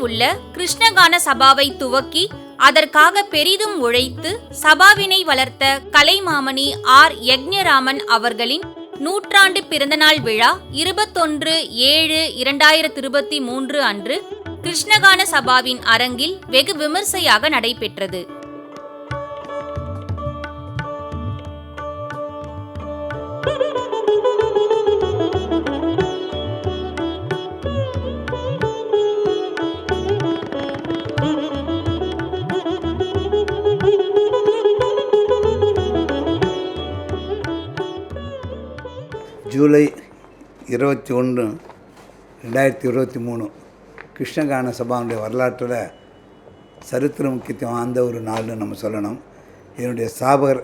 உள்ள கிருஷ்ணகான சபாவை துவக்கி அதற்காக பெரிதும் உழைத்து சபாவினை வளர்த்த கலைமாமணி ஆர். யக்ஞராமன் அவர்களின் நூற்றாண்டு பிறந்தநாள் விழா 21/7/2023 அன்று கிருஷ்ணகான சபாவின் அரங்கில் வெகு விமர்சையாக நடைபெற்றது. ஜூலை 21, 2023 கிருஷ்ணகான சபாவுடைய வரலாற்றில் சரித்திர முக்கியத்துவம் வாய்ந்த ஒரு நாள்னு நம்ம சொல்லணும். என்னுடைய ஸ்தாபகர்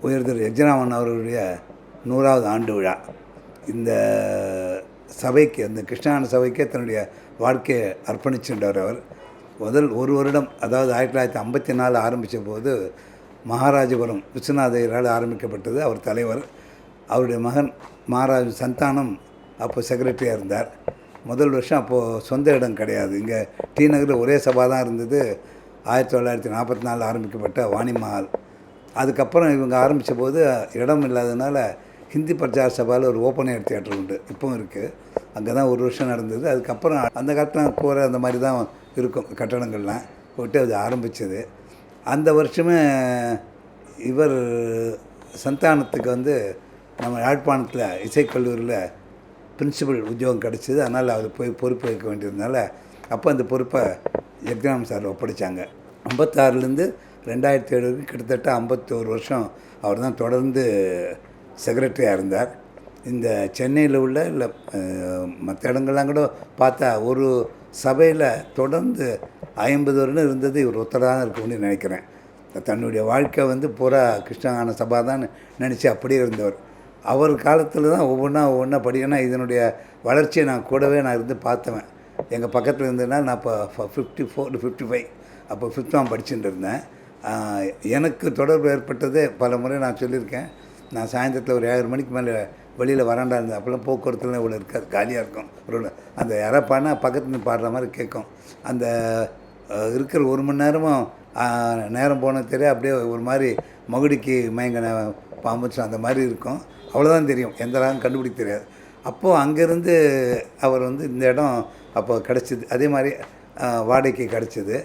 உயர்திரு யக்ஞராமன் அவர்களுடைய 100வது ஆண்டு விழா. இந்த சபைக்கு, அந்த கிருஷ்ணகான சபைக்கே தன்னுடைய வாழ்க்கையை அர்ப்பணிச்சுட்டவர் அவர். முதல் ஒரு வருடம், அதாவது 1954 ஆரம்பித்த போது மகாராஜபுரம் விஸ்வநாதையரால் ஆரம்பிக்கப்பட்டது. அவர் தலைவர். அவருடைய மகன் மகாராஜ் சந்தானம் அப்போ செக்ரட்டரியாக இருந்தார். முதல் வருஷம் அப்போது சொந்த இடம் கிடையாது. இங்கே டி நகரில் ஒரே சபா தான் இருந்தது. 1944 ஆரம்பிக்கப்பட்ட வாணி மஹால். அதுக்கப்புறம் இவங்க ஆரம்பித்த போது இடம் இல்லாததுனால ஹிந்தி பிரச்சார சபாவில் ஒரு ஓப்பன் ஏர் தியேட்டர் உண்டு, இப்போவும் இருக்குது. அங்கே தான் ஒரு வருஷம் நடந்தது. அதுக்கப்புறம் அந்த காலத்தில் கூரை அந்த மாதிரி தான் இருக்கும் கட்டடங்கள்லாம் போட்டு அது ஆரம்பித்தது. அந்த வருஷமே இவர் சந்தானத்துக்கு நம்ம யாழ்ப்பாணத்தில் இசைக்கல்லூரியில் பிரின்சிபல் உத்தியோகம் கிடச்சிது. அதனால் அவர் போய் பொறுப்பு வைக்க வேண்டியதுனால அப்போ அந்த பொறுப்பை யக்ஞராமன் சார் ஒப்படைச்சாங்க. 56லேருந்து 2007 வரைக்கும் கிட்டத்தட்ட 51 வருஷம் அவர் தான் தொடர்ந்து செக்ரட்டரியாக இருந்தார். இந்த சென்னையில் உள்ள இல்லை மற்ற இடங்கள்லாம் கூட பார்த்தா ஒரு சபையில் தொடர்ந்து 50 வருடம் இருந்தது இவர் ஒருத்தராக இருக்கும்னு நினைக்கிறேன். தன்னுடைய வாழ்க்கை பூரா கிருஷ்ணகான சபா தான் நினச்சி அப்படியே இருந்தவர். அவர் காலத்தில் தான் ஒவ்வொன்றா படிக்கனா இதனுடைய வளர்ச்சியை நான் கூடவே இருந்து பார்த்தவன். எங்கள் பக்கத்தில் இருந்ததுனால நான் இப்போ 54 to 55 அப்போ 5th படிச்சுட்டு இருந்தேன். எனக்கு தொடர்பு ஏற்பட்டது பல முறை நான் சொல்லியிருக்கேன். நான் சாயந்தரத்தில் ஒரு 7 மணிக்கு மேலே வெளியில் வராண்டா இருந்தேன். அப்போல்லாம் போக்குவரத்துலாம் இவ்வளோ இருக்காது, காலியாக இருக்கும். அந்த யாராவது பாடினா பக்கத்துலேருந்து பாடுற மாதிரி கேட்கும். அந்த இருக்கிற 1 மணி நேரமும் நேரம் போன தெரியாது. அப்படியே ஒரு மாதிரி மகுடிக்கு மயங்கின பாம்புச்சு அந்த மாதிரி இருக்கும். அவ்வளோதான் தெரியும், எந்த ராகம் கண்டுபிடிக்க தெரியாது. அப்போது அங்கேருந்து அவர் இந்த இடம் அப்போ கிடச்சிது. அதே மாதிரி வாடகைக்கு கிடச்சிது.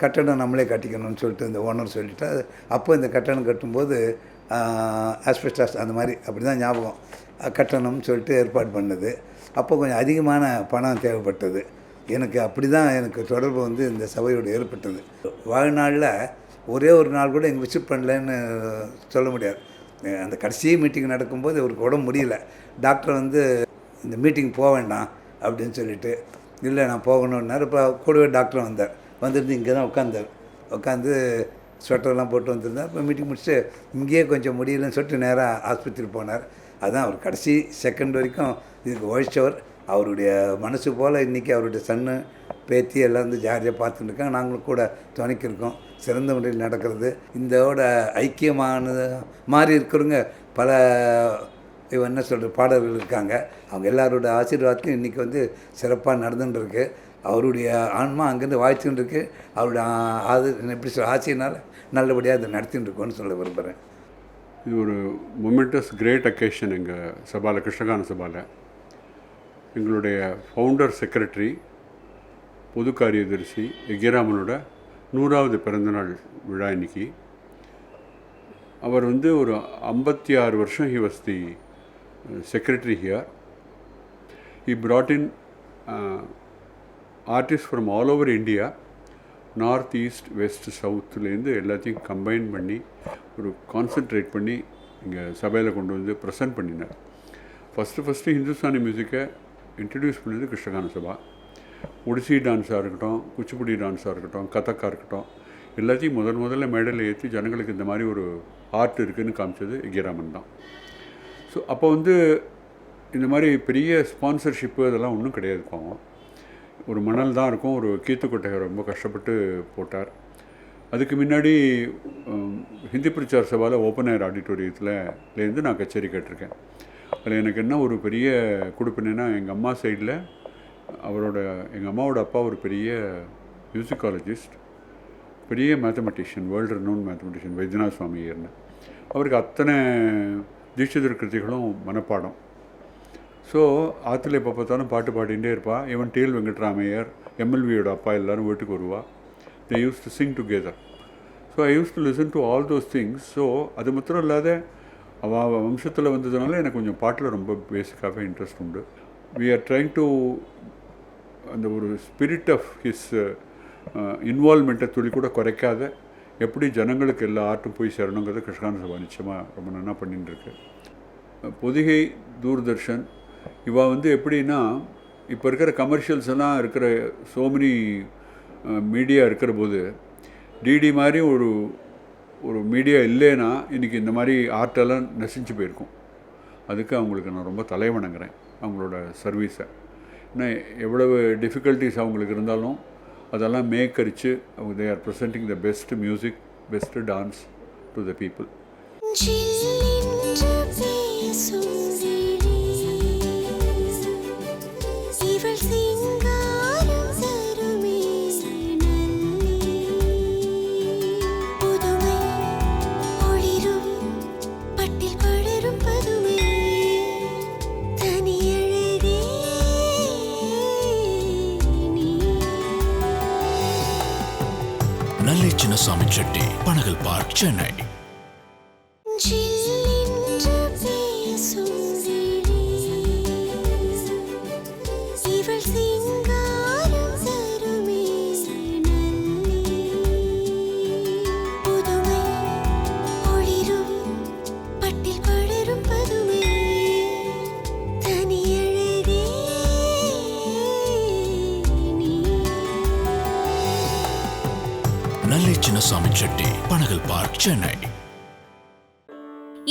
கட்டடம் நம்மளே கட்டிக்கணும்னு சொல்லிட்டு இந்த ஓனர் சொல்லிவிட்டு அப்போ இந்த கட்டடம் கட்டும்போது ஆஸ்பெஸ்டாஸ் அந்த மாதிரி அப்படி தான் ஞாபகம் கட்டணம்னு சொல்லிட்டு ஏற்பாடு பண்ணது. அப்போ கொஞ்சம் அதிகமான பணம் தேவைப்பட்டது எனக்கு. அப்படி தான் எனக்கு தொடர்பு இந்த சபையோடு ஏற்பட்டது. வாழ்நாளில் ஒரே ஒரு நாள் கூட எங்கள் விசிட் பண்ணலன்னு சொல்ல முடியாது. அந்த கடைசி மீட்டிங் நடக்கும்போது அவருக்கு உடம்பு முடியல. டாக்டர் இந்த மீட்டிங் போக வேண்டாம் அப்படின்னு சொல்லிட்டு, இல்லை நான் போகணுன்னாரு. இப்போ கூடவே டாக்டர் வந்துருந்து இங்கே தான் உட்காந்து ஸ்வெட்டர்லாம் போட்டு வந்திருந்தார். இப்போ மீட்டிங் முடிச்சுட்டு இங்கேயே கொஞ்சம் முடியலன்னு சொல்லிட்டு நேராக ஆஸ்பத்திரி போனார். அதுதான் அவர் கடைசி செகண்ட் வரைக்கும் இதுக்கு உழைச்சவர். அவருடைய மனசு போல் இன்றைக்கி அவருடைய சன்னு பேத்தி எல்லாம் ஜாலியாக பார்த்துட்டு இருக்காங்க. நாங்களும் கூட துணைக்கிருக்கோம். சிறந்த முறையில் நடக்கிறது. இந்தோட ஐக்கியமானது மாதிரி இருக்கிறவங்க பல என்ன சொல்கிற பாடல்கள் இருக்காங்க. அவங்க எல்லாரோட ஆசீர்வாதத்தையும் இன்றைக்கி சிறப்பாக நடந்துட்டுருக்கு. அவருடைய ஆன்மா அங்கேருந்து வாழ்த்துன்னு இருக்குது. அவருடைய எப்படி சொல்ல ஆசையினால் நல்லபடியாக அதை நடத்தின்னு இருக்கோன்னு சொல்ல விரும்புகிறேன். இது ஒரு மொமெண்டஸ் கிரேட் அக்கேஷன். எங்கள் சபாவில், கிருஷ்ணகான சபாவில் எங்களுடைய ஃபவுண்டர் செக்ரட்டரி பொது காரியதரிசி யக்ஞராமனோட 100வது பிறந்தநாள் விழா இன்னைக்கு. அவர் ஒரு 56 வருஷம் he was the secretary here. He brought in artist from all over India, north east west சவுத்துலேருந்து எல்லாத்தையும் கம்பைன் பண்ணி ஒரு கான்சென்ட்ரேட் பண்ணி இங்கே சபையில் கொண்டு ப்ரெசென்ட் பண்ணினார். ஃபஸ்ட்டு ஹிந்துஸ்தானி மியூசிக்கை இன்ட்ரடியூஸ் பண்ணது கிருஷ்ணகான சபா. ஒடிசி டான்ஸாக இருக்கட்டும், குச்சிப்புடி டான்ஸாக இருக்கட்டும், கதக்காக இருக்கட்டும், எல்லாத்தையும் முதல்ல மேடையில் ஏற்றி ஜனங்களுக்கு இந்த மாதிரி ஒரு ஆர்ட் இருக்குதுன்னு காமிச்சது யக்ஞராமன் தான். ஸோ அப்போ இந்த மாதிரி பெரிய ஸ்பான்சர்ஷிப்பு அதெல்லாம் ஒன்றும் கிடையாது. பாவம், ஒரு மணல் தான் இருக்கும். ஒரு கீத்துக்கொட்டையை ரொம்ப கஷ்டப்பட்டு போட்டார். அதுக்கு முன்னாடி ஹிந்தி பிரச்சார சபாவில் ஓப்பன் ஏர் ஆடிட்டோரியத்துலேருந்து நான் கச்சேரி கேட்டிருக்கேன். அதில் எனக்கு என்ன ஒரு பெரிய கொடுப்பினா, எங்கள் அம்மா சைடில் எங்கள் அம்மாவோட அப்பா ஒரு பெரிய மியூசிக்காலஜிஸ்ட், பெரிய mathematician, world renowned mathematician Vaidyanatha Swami ஐயர்னு. அவருக்கு அத்தனை தீட்சிதர் கிருதிகளும் மனப்பாடம். ஸோ ஆற்றுல எப்போ பார்த்தாலும் பாட்டு பாடிகிட்டே இருப்பாள். ஈவன் டிஎல் வெங்கட்ராமையர், எம்எல்வியோட அப்பா எல்லோரும் வீட்டுக்கு வருவாள். They use to sing together. So I use to listen to all those things. ஸோ அது மாத்திரம் இல்லாத அவள் வம்சத்தில் வந்ததுனால எனக்கு கொஞ்சம் பாட்டில் ரொம்ப பேசிக்காகவே இன்ட்ரெஸ்ட் உண்டு. வி ஆர் ட்ரைங் டு அந்த ஒரு ஸ்பிரிட் ஆஃப் ஹிஸ் இன்வால்மெண்ட்டை துளி கூட குறைக்காத எப்படி ஜனங்களுக்கு எல்லா ஆர்ட்டும் போய் சேரணுங்கிறத கிருஷ்ணகான சபா நிச்சயமாக ரொம்ப நல்லா பண்ணிட்டு இருக்கு. பொதிகை, தூர்தர்ஷன் இவா எப்படின்னா இப்போ இருக்கிற கமர்ஷியல்ஸ் எல்லாம் இருக்கிற சோமனி மீடியா இருக்கிற போது டிடி மாதிரி ஒரு மீடியா இல்லைன்னா இன்றைக்கி இந்த மாதிரி ஆர்ட்டெல்லாம் நசிஞ்சு போயிருக்கும். அதுக்கு அவங்களுக்கு நான் ரொம்ப தலைவணங்குறேன் அவங்களோட சர்வீஸை. ஏன்னா எவ்வளவு டிஃபிகல்ட்டிஸ் அவங்களுக்கு இருந்தாலும் அதெல்லாம் மேக்கரித்து they are presenting the best music, best dance to the people. Chinnaswamy Chetty, Panagal park, Chennai. Chinnaswamy Chetty, Panagal park, Chennai.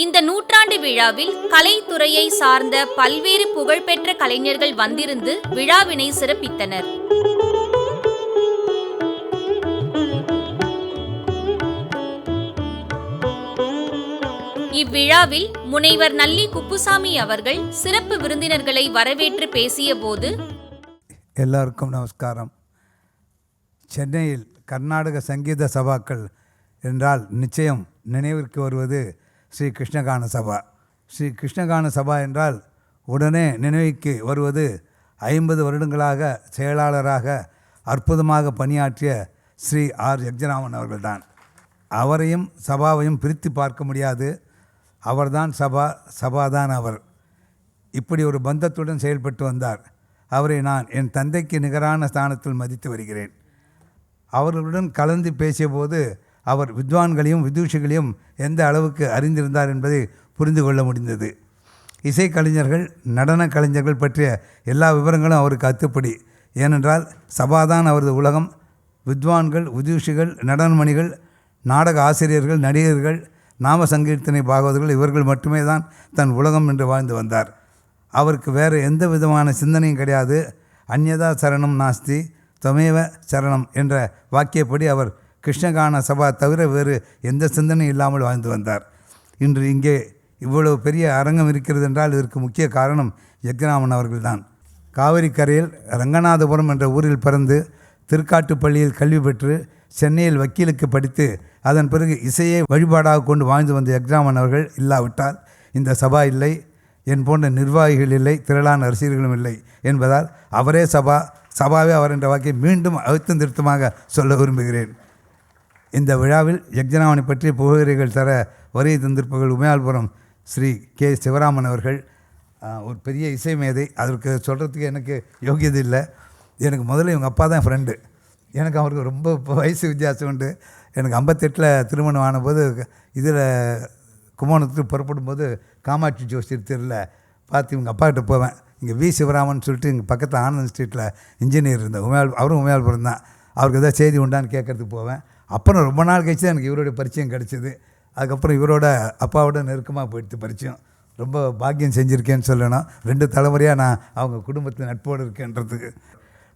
இந்த நூற்றாண்டு விழாவில் கலைத்துறையை சார்ந்த பல்வேறு புகழ்பெற்ற கலைஞர்கள் வந்திருந்து விழாவினை சிறப்பித்தனர். இவ்விழாவில் முனைவர் நல்லி குப்புசாமி அவர்கள் சிறப்பு விருந்தினர்களை வரவேற்று பேசிய போது, எல்லாருக்கும் நமஸ்காரம். சென்னையில் கர்நாடக சங்கீத சபாக்கள் என்றால் நிச்சயம் நினைவிற்கு வருவது ஸ்ரீ கிருஷ்ணகான சபா. ஸ்ரீ கிருஷ்ணகான சபா என்றால் உடனே நினைவுக்கு வருவது 50 வருடங்களாக செயலாளராக அற்புதமாக பணியாற்றிய ஸ்ரீ ஆர் யக்ஞராமன் அவர்கள்தான். அவரையும் சபாவையும் பிரித்து பார்க்க முடியாது. அவர்தான் சபா, சபாதான் அவர். இப்படி ஒரு பந்தத்துடன் செயல்பட்டு வந்தார். அவரை நான் என் தந்தைக்கு நிகரான ஸ்தானத்தில் மதித்து வருகிறேன். அவர்களுடன் கலந்து பேசிய போது அவர் வித்வான்களையும் விதூஷிகளையும் எந்த அளவுக்கு அறிந்திருந்தார் என்பதை புரிந்து கொள்ள முடிந்தது. இசைக்கலைஞர்கள், நடன கலைஞர்கள் பற்றிய எல்லா விவரங்களும் அவருக்கு அத்துப்படி. ஏனென்றால் சபாதான் அவரது உலகம். வித்வான்கள், விதூஷிகள், நடனமணிகள், நாடக ஆசிரியர்கள், நடிகர்கள், நாம சங்கீர்த்தனை பாகவதர்கள் இவர்கள் மட்டுமே தான் தன் உலகம் என்று வாழ்ந்து வந்தார். அவருக்கு வேறு எந்த விதமான சிந்தனையும் கிடையாது. அந்யதா சரணம் நாஸ்தி துவமேவ சரணம் என்ற வாக்கியப்படி அவர் கிருஷ்ணகான சபா தவிர வேறு எந்த சிந்தனையும் இல்லாமல் வாழ்ந்து வந்தார். இன்று இங்கே இவ்வளவு பெரிய அரங்கம் இருக்கிறது என்றால் இதற்கு முக்கிய காரணம் யக்ஞராமன் அவர்கள்தான். காவிரி கரையில் ரங்கநாதபுரம் என்ற ஊரில் பிறந்து திருக்காட்டுப்பள்ளியில் கல்வி பெற்று சென்னையில் வக்கீலுக்கு படித்து அதன் பிறகு இசையை வழிபாடாக கொண்டு வாழ்ந்து வந்த யக்ஞராமன் அவர்கள் இல்லாவிட்டால் இந்த சபா இல்லை, என் போன்ற நிர்வாகிகள் இல்லை, திரளான ரசிகர்களும் இல்லை என்பதால் அவரே சபா, சபாவே அவர் என்ற வாக்கை மீண்டும் அழுத்தம் திருத்தமாக சொல்ல விரும்புகிறேன். இந்த விழாவில் யக்ஞராமனை பற்றி புகழறைகள் தர வருகை தந்திருப்பவர்கள் உமையாள்புரம் ஸ்ரீ கே சிவராமன் அவர்கள். ஒரு பெரிய இசை மேதை. அதற்கு சொல்கிறதுக்கு எனக்கு யோகியது இல்லை. எனக்கு முதல்ல இவங்க அப்பா தான் ஃப்ரெண்டு. எனக்கு அவருக்கு ரொம்ப வயசு வித்தியாசம் உண்டு. எனக்கு 58 திருமணம் ஆனபோது இதில் கும்போணத்துக்கு புறப்படும்போது காமாட்சி ஜோசியர் தெருவில் பார்த்து இவங்க அப்பாக்கிட்ட போவேன். இங்கே வி சிவராமன் சொல்லிட்டு இங்கே பக்கத்தில் ஆனந்த் ஸ்ட்ரீட்டில் இன்ஜினியர் இருந்தார். அவரும் உமையாள்புரம் தான். அவருக்கு எதாவது செய்தி உண்டான்னு கேட்குறதுக்கு போவேன். அப்புறம் ரொம்ப நாள் கழிச்சு தான் எனக்கு இவருடைய பரிச்சயம் கிடச்சிது. அதுக்கப்புறம் இவரோட அப்பாவோட நெருக்கமாக போயிடுத்து பரிச்சயம். ரொம்ப பாக்கியம் செஞ்சுருக்கேன்னு சொல்லணும். 2 தலைமுறையாக நான் அவங்க குடும்பத்தில் நட்போடு இருக்கேன்றதுக்கு.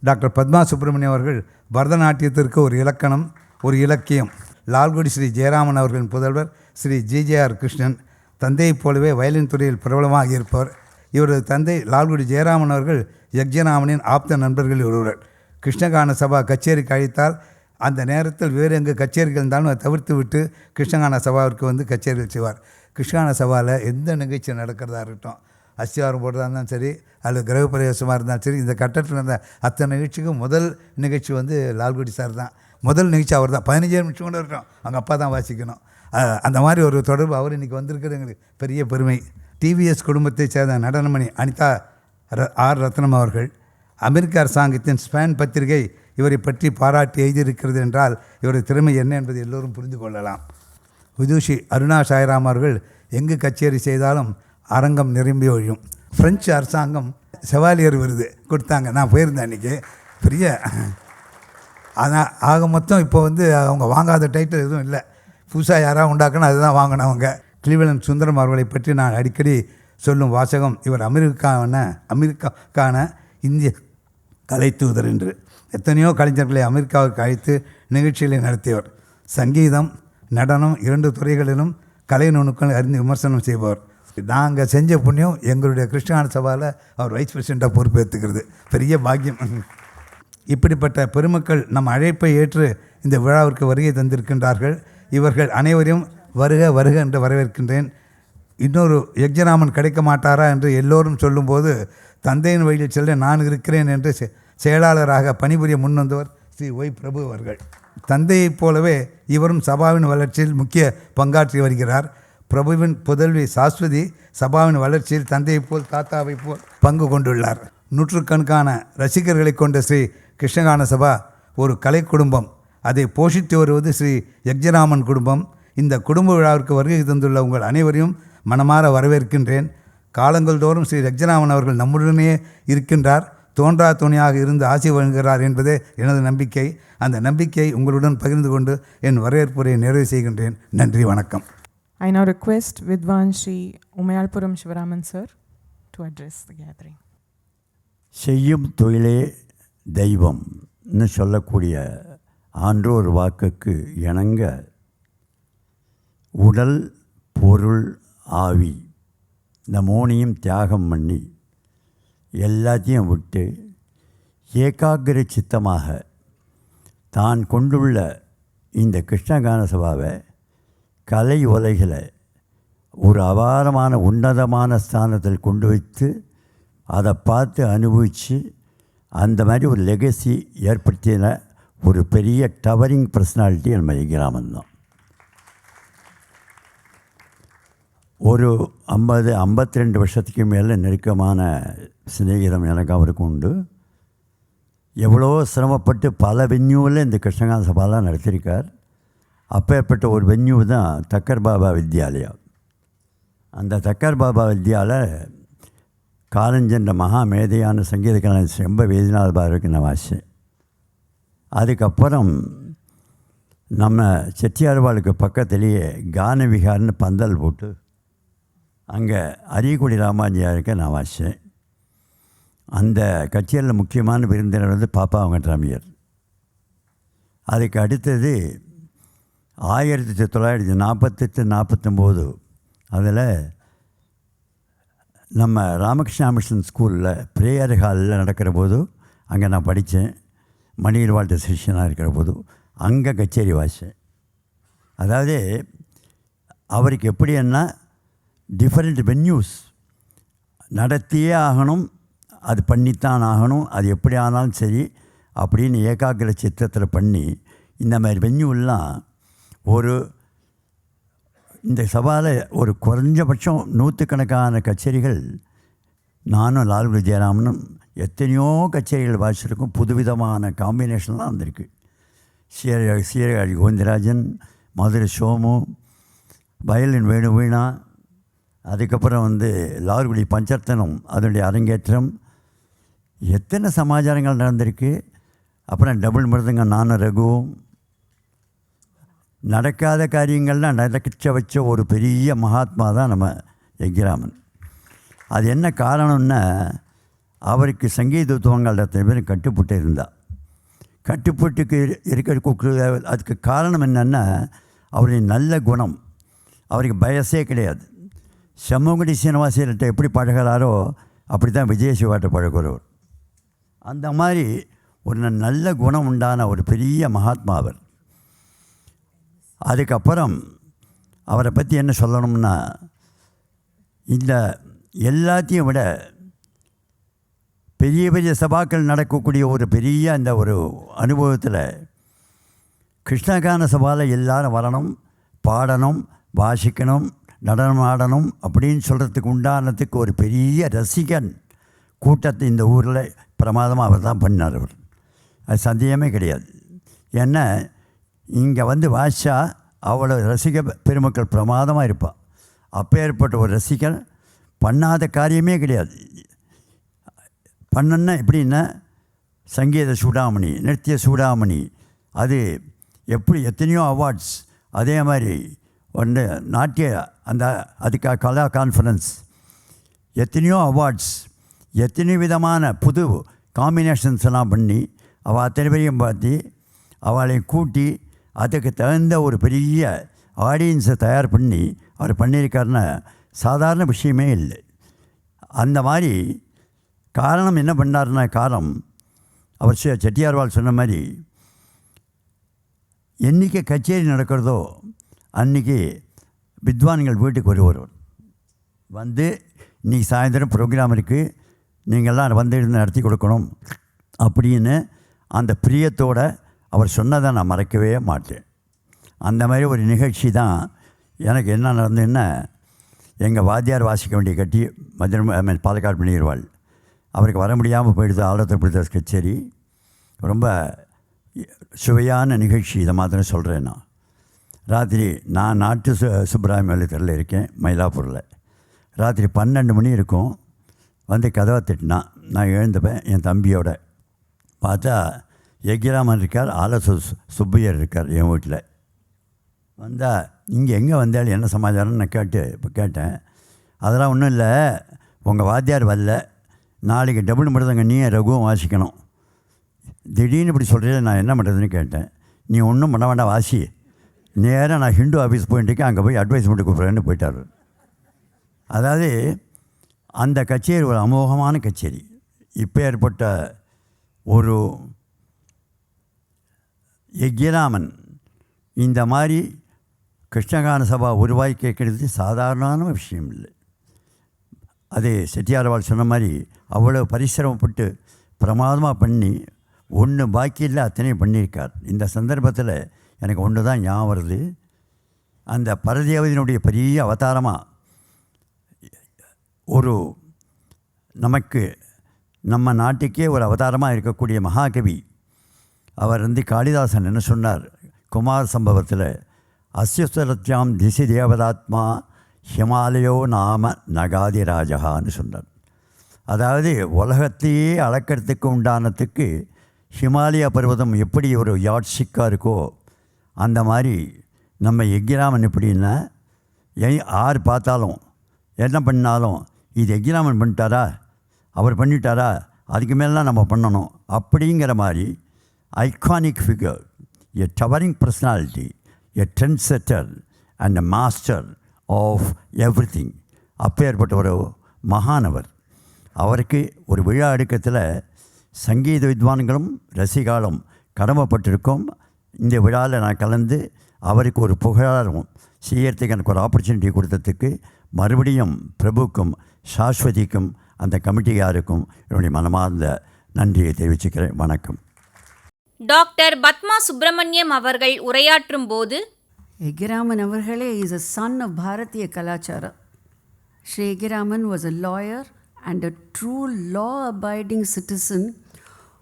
டாக்டர் பத்மா சுப்பிரமணியம் அவர்கள் பரதநாட்டியத்திற்கு ஒரு இலக்கணம், ஒரு இலக்கியம். லால்குடி ஸ்ரீ ஜெயராமன் அவர்களின் புதல்வர் ஸ்ரீ ஜிஜேஆர் கிருஷ்ணன் தந்தையைப் போலவே வயலின் துறையில் பிரபலமாக இருப்பவர். இவரது தந்தை லால்குடி ஜெயராமன் அவர்கள் யக்ஞராமனின் ஆப்த நண்பர்களில் ஒருவர். கிருஷ்ணகான சபா கச்சேரிக்கு அழைத்தால் அந்த நேரத்தில் வேறு எங்கே கச்சேரிகள் இருந்தாலும் அதை தவிர்த்து விட்டு கிருஷ்ணகான சபாவிற்கு வந்து கச்சேரிகள் செய்வார். கிருஷ்ணகான சபாவில் எந்த நிகழ்ச்சி நடக்கிறதா இருக்கட்டும், அஸ்திவாரம் போடுறதா இருந்தாலும் சரி, அல்லது கிரகப்பிரவேசமாக இருந்தாலும் சரி, இந்த கட்டத்தில் இருந்த அத்தனை நிகழ்ச்சிக்கும் முதல் நிகழ்ச்சி வந்து லால்குடி சார் தான். முதல் நிகழ்ச்சி அவர் தான். 15 நிமிஷம் கூட இருக்கட்டும், அவங்க அப்பா தான் வாசிக்கணும். அந்த மாதிரி ஒரு தொடர்பு அவர் இன்றைக்கி வந்திருக்கிறது எங்களுக்கு பெரிய பெருமை. டிவிஎஸ் குடும்பத்தைச் சேர்ந்த நடனமணி அனிதா ஆர் ரத்னம் அவர்கள் அமெரிக்க அரசாங்கத்தின் ஸ்பேன் பத்திரிகை இவரை பற்றி பாராட்டி எழுதியிருக்கிறது என்றால் இவரது திறமை என்ன என்பதை எல்லோரும் புரிந்து கொள்ளலாம். விதுஷி அருணா சாய்ராம் அவர்கள் எங்கு கச்சேரி செய்தாலும் அரங்கம் நிரம்பி ஒழியும். பிரெஞ்சு அரசாங்கம் செவாலியர் விருது கொடுத்தாங்க, நான் போயிருந்தேன் அன்றைக்கி. பெரிய ஆனால் ஆக மொத்தம் இப்போ வந்து அவங்க வாங்காத டைட்டில் எதுவும் இல்லை. புதுசாக யாராவது உண்டாக்கணும் அதுதான் வாங்கினவங்க. கிளீவலண்ட் சுந்தரம் அவர்களை பற்றி நான் அடிக்கடி சொல்லும் வாசகம், இவர் அமெரிக்காக்கான இந்திய கலை தூதர் என்று. எத்தனையோ கலைஞர்களை அமெரிக்காவிற்கு அழைத்து நிகழ்ச்சிகளை நடத்தியவர். சங்கீதம் நடனம் 2 துறைகளிலும் கலை நுணுக்கள் அறிந்து விமர்சனம் செய்பவர். நாங்கள் செஞ்ச புண்ணியம் எங்களுடைய கிருஷ்ணகான சபாவில் அவர் வைஸ் பிரசிடெண்ட்டாக பொறுப்பேற்றுக்கிறது பெரிய பாக்கியம். இப்படிப்பட்ட பெருமக்கள் நம் அழைப்பை ஏற்று இந்த விழாவிற்கு வருகை தந்திருக்கின்றார்கள். இவர்கள் அனைவரையும் வருக வருக என்று வரவேற்கின்றேன். இன்னொரு யக்ஞராமன் கிடைக்க மாட்டாரா என்று எல்லோரும் சொல்லும்போது தந்தையின் வழியில் செல்ல நான் இருக்கிறேன் என்று செயலாளராக பணிபுரிய முன்வந்தவர் ஸ்ரீ ஒய் பிரபு அவர்கள். தந்தையைப் போலவே இவரும் சபாவின் வளர்ச்சியில் முக்கிய பங்காற்றி வருகிறார். பிரபுவின் புதல்வி சாஸ்வதி சபாவின் வளர்ச்சியில் தந்தையைப் போல் தாத்தாவைப் போல் பங்கு கொண்டுள்ளார். நூற்றுக்கணக்கான ரசிகர்களை கொண்ட ஸ்ரீ கிருஷ்ணகான சபா ஒரு கலை குடும்பம். அதை போஷித்து வருவது ஸ்ரீ யக்ஞராமன் குடும்பம். இந்த குடும்ப விழாவிற்கு வருகை தந்துள்ள உங்கள் அனைவரையும் மனமாற வரவேற்கின்றேன். காலங்கள் தோறும் ஸ்ரீ யக்ஞராமன் அவர்கள் நம்முடனே இருக்கின்றார், தோன்றா துணையாக இருந்து ஆசி வழங்குகிறார் என்பதே எனது நம்பிக்கை. அந்த நம்பிக்கையை உங்களுடன் பகிர்ந்து கொண்டு என் வரவேற்புரை நிறைவு செய்கின்றேன். நன்றி, வணக்கம். I now request Vidwan Shri Umayalpuram Shivaraman sir to address the gathering. செய்யும் தொழிலே தெய்வம்னு சொல்லக்கூடிய ஆன்றோர் வாக்குக்கு இணங்க உடல் பொருள் ஆவி இந்த மூணையும் தியாகம் பண்ணி எல்லாத்தையும் விட்டு ஏகாகிர சித்தமாக தான் கொண்டுள்ள இந்த கிருஷ்ணகான சபாவை கலை உலகில் ஒரு அபாரமான உன்னதமான ஸ்தானத்தில் கொண்டு வைத்து அதை பார்த்து அனுபவித்து அந்த மாதிரி ஒரு லெகசி ஏற்படுத்தின ஒரு பெரிய டவரிங் பர்சனாலிட்டி நம்ம யக்ஞராமன் தான். ஒரு 52 வருஷத்துக்கு மேலே நெருக்கமான சிநேகிதம் எனக்கு அவருக்கு உண்டு. எவ்வளோ சிரமப்பட்டு பல வென்யூவில் இந்த கிருஷ்ணகான சபாலாம் நடத்தியிருக்கார். அப்பேற்பட்ட ஒரு வென்யூ தான் தக்கர் பாபா வித்யாலயா. அந்த தக்கர் பாபா வித்யாவில் காலஞ்சென்ற மகா மேதையான சங்கீத கலைஞர் செம்ப வேதிநாத் பாபாவுக்கு நான் வாசித்தேன். அதுக்கப்புறம் நம்ம செட்டியார்வாளுக்கு பக்கத்துலேயே கான விகார்னு பந்தல் போட்டு அங்கே அரியக்குடி ராமாஜியாருக்கு நான் வாசித்தேன். அந்த கச்சேரியில் முக்கியமான விருந்தினர் வந்து பாப்பா வெங்கட்ராமியர். அதுக்கு அடுத்தது 1948-49 அதில் நம்ம ராமகிருஷ்ணா மிஷன் ஸ்கூலில் ப்ரேயர் ஹாலில் நடக்கிற போது அங்கே நான் படித்தேன். மணியர் வாழ்த்த சிஷியனாக இருக்கிற போது அங்கே கச்சேரி வாசித்தேன். அதாவது அவருக்கு எப்படின்னா டிஃப்ரெண்ட் வென்யூஸ் நடத்தியே ஆகணும், அது பண்ணித்தான் ஆகணும், அது எப்படி ஆனாலும் சரி அப்படின்னு ஏகாகிர சித்தத்தில் பண்ணி இந்த மாதிரி வென்யூலாம் ஒரு இந்த சபாவில் ஒரு குறைஞ்சபட்சம் 100கணக்கான கச்சேரிகள் நானும் லால்குடி ஜெயராமனும் எத்தனையோ கச்சேரிகள் வாசிச்சிருக்கோம். புதுவிதமான காம்பினேஷன்லாம் வந்திருக்கு. சீரகாழி கோவிந்தராஜன், மதுரை சோமு, வயலின் வேணுவீணா, அதுக்கப்புறம் வந்து லால்குடி பஞ்சர்த்தனம் அதனுடைய அரங்கேற்றம், எத்தனை சமாச்சாரங்கள் நடந்திருக்கு. அப்புறம் டபுள் மிருதங்கம் நானும் ரகுவும், நடக்காத காரியங்கள்லாம் நடக்க வச்ச ஒரு பெரிய மகாத்மா தான் நம்ம யக்ஞராமன். அது என்ன காரணம்னா அவருக்கு சங்கீதத்துவங்கள் அத்தனை பேர் கட்டுப்பட்டு இருந்தால் கட்டுப்பட்டுக்கு இருக்கிற அதுக்கு காரணம் என்னென்னா அவருடைய நல்ல குணம். அவருக்கு பயசே கிடையாது. செம்மங்குடி சீனிவாசர்கிட்ட எப்படி பழகிறாரோ அப்படி தான் விஜயசிவாட்ட பழகிறவர். அந்த மாதிரி ஒரு நல்ல குணம் உண்டான ஒரு பெரிய மகாத்மா அவர். அதுக்கப்புறம் அவரை பற்றி என்ன சொல்லணும்னா, இந்த எல்லாத்தையும் விட பெரிய பெரிய சபாக்கள் நடக்கக்கூடிய ஒரு பெரிய அந்த ஒரு அனுபவத்தில் கிருஷ்ணகான சபாவில் எல்லாரும் வரணும், பாடணும், வாசிக்கணும், நடனம் ஆடணும் அப்படின்னு சொல்கிறதுக்கு உண்டானதுக்கு ஒரு பெரிய ரசிகன் கூட்டத்தை இந்த ஊரில் பிரமாதமாக அவர் தான் பண்ணார். அவர் அது சந்தேகமே கிடையாது. ஏன்னா இங்கே வந்து வாசிச்சா அவ்வளோ ரசிக பெருமக்கள் பிரமாதமாக இருப்பாள். அப்போ ஏற்பட்ட ஒரு ரசிகன் பண்ணாத காரியமே கிடையாது. பண்ணன்னா எப்படின்னா சங்கீத சூடாமணி, நிருத்திய சூடாமணி, அது எப்படி எத்தனையோ அவார்ட்ஸ், அதே மாதிரி ஒன்று நாட்டிய அந்த அதுக்காக கலா கான்ஃபரன்ஸ், எத்தனையோ அவார்ட்ஸ், எத்தனை விதமான புது காம்பினேஷன்ஸ் எல்லாம் பண்ணி அவள் அத்தனை பேரையும் பார்த்து அவளையும் கூட்டி அதுக்கு தகுந்த ஒரு பெரிய ஆடியன்ஸை தயார் பண்ணி அவர் பண்ணியிருக்காருன்னா சாதாரண விஷயமே இல்லை. அந்த மாதிரி காரணம் என்ன பண்ணாருன்னா, அவர் செட்டியார்வாள் சொன்ன மாதிரி என்றைக்கு கச்சேரி நடக்கிறதோ அன்றைக்கி வித்வான்கள் வீட்டுக்கு வருவார். வந்து இன்றைக்கி சாயந்தரம் ப்ரோக்ராம் இருக்குது, நீங்கள்லாம் வந்து இருந்து நடத்தி கொடுக்கணும் அப்படின்னு அந்த பிரியத்தோடு அவர் சொன்னதை நான் மறக்கவே மாட்டேன். அந்த மாதிரி ஒரு நிகழ்ச்சி தான் எனக்கு என்ன நடந்ததுன்னா, எங்கள் வாத்தியார் வாசிக்க வேண்டிய கட்டி மதுரை பாலக்காடு பண்ணிடுவாள். அவருக்கு வர முடியாமல் போயிடுது ஆலோசனை பிரதர்ஸ் கச்சேரி. ரொம்ப சுவையான நிகழ்ச்சி. இதை மாத்திரம் சொல்கிறேன். ராத்திரி நான் நாட்டு சுப்பிரமணிய தெருவில் இருக்கேன், மயிலாப்பூரில். ராத்திரி 12 மணி இருக்கும். வந்து கதவை திட்டினான். நான் எழுந்துப்பேன் என் தம்பியோட. பார்த்தா யக்ஞராமன் இருக்கார், சுப்பையர் இருக்கார் என் வீட்டில். வந்தால் இங்கே எங்கே வந்தாலும் என்ன சமாச்சாரம்னு நான் கேட்டேன். அதெல்லாம் ஒன்றும் இல்லை, உங்கள் வாத்தியார் வரல, நாளைக்கு டபுள் மட்டும் நீ ரகுவும் வாசிக்கணும். திடீர்னு இப்படி சொல்கிறீங்க, நான் என்ன பண்ணுறதுன்னு கேட்டேன். நீ ஒன்றும் பண்ண வேண்டாம், வாசி. நேராக நான் ஹிந்து ஆஃபீஸ் போயிட்டுருக்கேன், அங்கே போய் அட்வைஸ்மெண்ட்டு கூப்பிட்றேன்னு போயிட்டார். அதாவது அந்த கச்சேரி ஒரு அமோகமான கச்சேரி. இப்போ ஏற்பட்ட ஒரு யக்ஞராமன் இந்த மாதிரி கிருஷ்ணகான சபா உருவாக்கி கேட்குறது சாதாரணமான விஷயம் இல்லை. அது செட்டியார்வாள் சொன்ன மாதிரி அவ்வளோ பரிசிரமப்பட்டு பிரமாதமாக பண்ணி ஒன்று பாக்கி இல்லை அத்தனையும் பண்ணியிருக்கார். இந்த சந்தர்ப்பத்தில் எனக்கு ஒன்று தான் ஞாபகம் வருது. அந்த பரதேவதியினுடைய பெரிய அவதாரமாக ஒரு நம்ம நாட்டுக்கே ஒரு அவதாரமாக இருக்கக்கூடிய மகாகவி அவர் வந்து காளிதாசன் என்ன சொன்னார் குமார் சம்பவத்தில், அஸ்யஸ்வரத்யாம் திசி தேவதாத்மா ஹிமாலயோ நாம நகாதி ராஜகான்னு சொன்னார். அதாவது உலகத்தையே அளக்கிறதுக்கு உண்டானதுக்கு ஹிமாலய பர்வதம் எப்படி ஒரு யாட்சிக்காக இருக்கோ அந்த மாதிரி நம்ம யக்ஞராமன் எப்படின்னா, யார் பார்த்தாலும் என்ன பண்ணாலும் இது யக்ஞராமன் பண்ணிட்டாரா, அவர் பண்ணிட்டாரா, அதுக்கு மேலாம் நம்ம பண்ணணும் அப்படிங்கிற மாதிரி iconic figure, a towering personality, a trend setter and a master of everything. அப்பேற்பட்ட ஒரு மகானவர். அவருக்கு ஒரு விழா அடுக்கத்தில் சங்கீத வித்வான்களும் ரசிகாலும் கடமைப்பட்டிருக்கோம். இந்த விழாவில் நான் கலந்து அவருக்கு ஒரு புகழாரம் செய்யறதுக்கு எனக்கு ஒரு ஆப்பர்ச்சுனிட்டி கொடுத்ததுக்கு மறுபடியும் பிரபுக்கும் சாஸ்வதிக்கும் அந்த கமிட்டியாருக்கும் என்னுடைய மனமார்ந்த நன்றியை தெரிவிச்சுக்கிறேன். வணக்கம். டாக்டர் பத்மா சுப்பிரமணியம் அவர்கள் உரையாற்றும் போது, Yagnaraman avargale is a son of Bharatiya Kalachara. Shri Yagnaraman was a lawyer and a true law-abiding citizen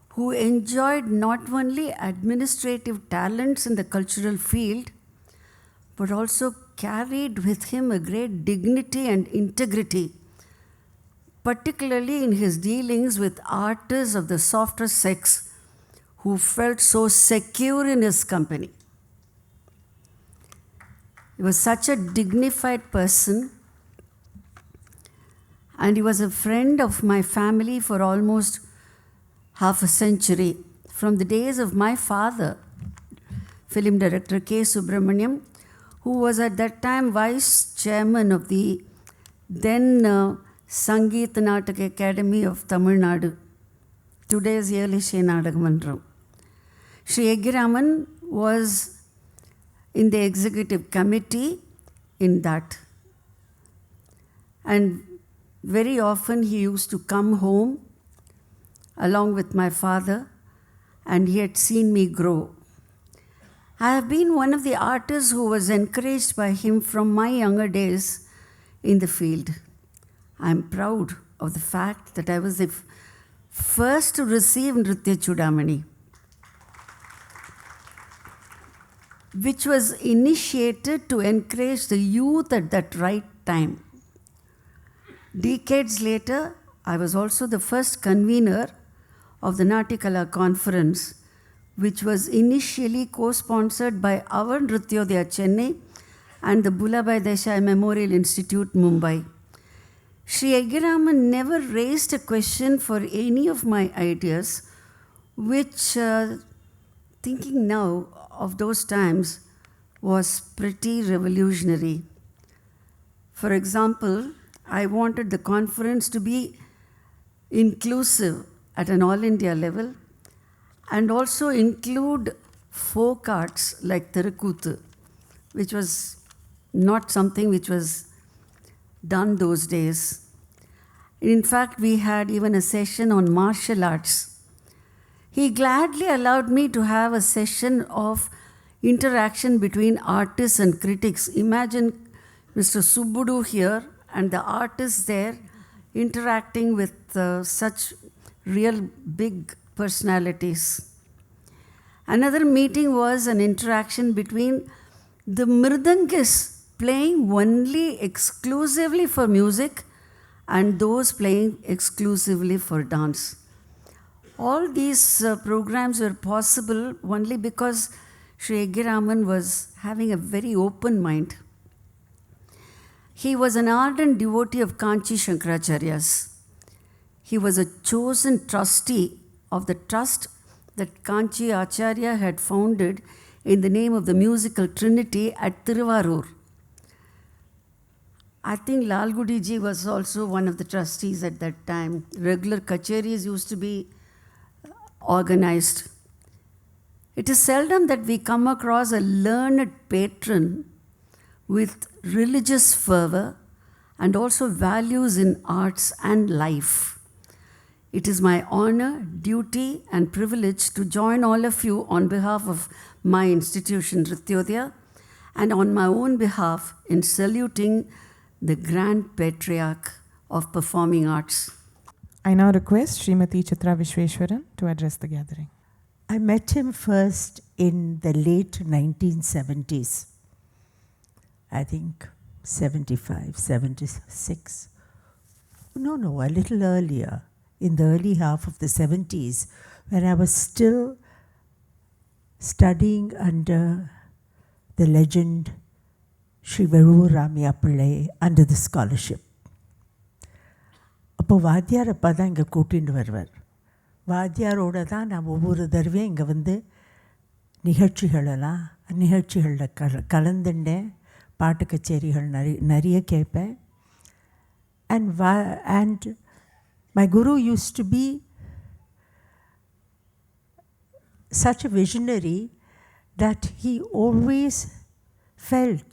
who enjoyed not only administrative talents in the cultural field, but also carried with him a great dignity and integrity, particularly in his dealings with artists of the softer sex who felt so secure in his company. He was such a dignified person, and he was a friend of my family for almost half a century. From the days of my father, film director K. Subramaniam, who was at that time vice chairman of the then Sangeet Natak Academy of Tamil Nadu, today's Yearly ஞரமன்றம். Sri Yagnaraman was in the executive committee in that. And very often he used to come home along with my father, and he had seen me grow. I have been one of the artists who was encouraged by him from my younger days in the field. I am proud of the fact that I was the first to receive Nritya Chudamani, which was initiated to encourage the youth at that right time. Decades later, I was also the first convener of the Natikala conference, which was initially co-sponsored by our Nrityodaya Chennai and the Bulabai Desai Memorial Institute, Mumbai. Sri Yagnaraman never raised a question for any of my ideas, which, thinking now of those times, was pretty revolutionary. For example, I wanted the conference to be inclusive at an all India level and also include folk arts like Thirukuthu, which was not something which was done those days. In fact, we had even a session on martial arts. He gladly allowed me to have a session of interaction between artists and critics. Imagine Mr. Subbudu here and the artists there interacting with such real big personalities. Another meeting was an interaction between the mridangis playing only exclusively for music and those playing exclusively for dance. All these programs were possible only because Sri Yagnaraman was having a very open mind. He was an ardent devotee of Kanchi Shankaracharyas. He was a chosen trustee of the trust that Kanchi Acharya had founded in the name of the musical trinity at Tiruvarur. I think Lalgudi ji was also one of the trustees at that time. Regular kacheris used to be organized. It is seldom that we come across a learned patron with religious fervor and also values in arts and life. It is my honor, duty, and privilege to join all of you on behalf of my institution, Nrityodaya, and on my own behalf in saluting the Grand Patriarch of Performing Arts. I now request Srimati Chitra Vishweshwaran to address the gathering. I met him first in the late 1970s. I think 75, 76. No, a little earlier, in the early half of the 70s, when I was still studying under the legend Sri Veru Ramya Pillai under the scholarship. அப்போ வாத்தியார் அப்பா தான் இங்கே கூட்டின்னு வருவார். வாத்தியாரோட தான் நான் ஒவ்வொரு தடவையும் இங்கே வந்து நிகழ்ச்சிகளில் கலந்துட்டேன். பாட்டு கச்சேரிகள் நிறைய கேட்பேன். And my guru used to be such a visionary that he always felt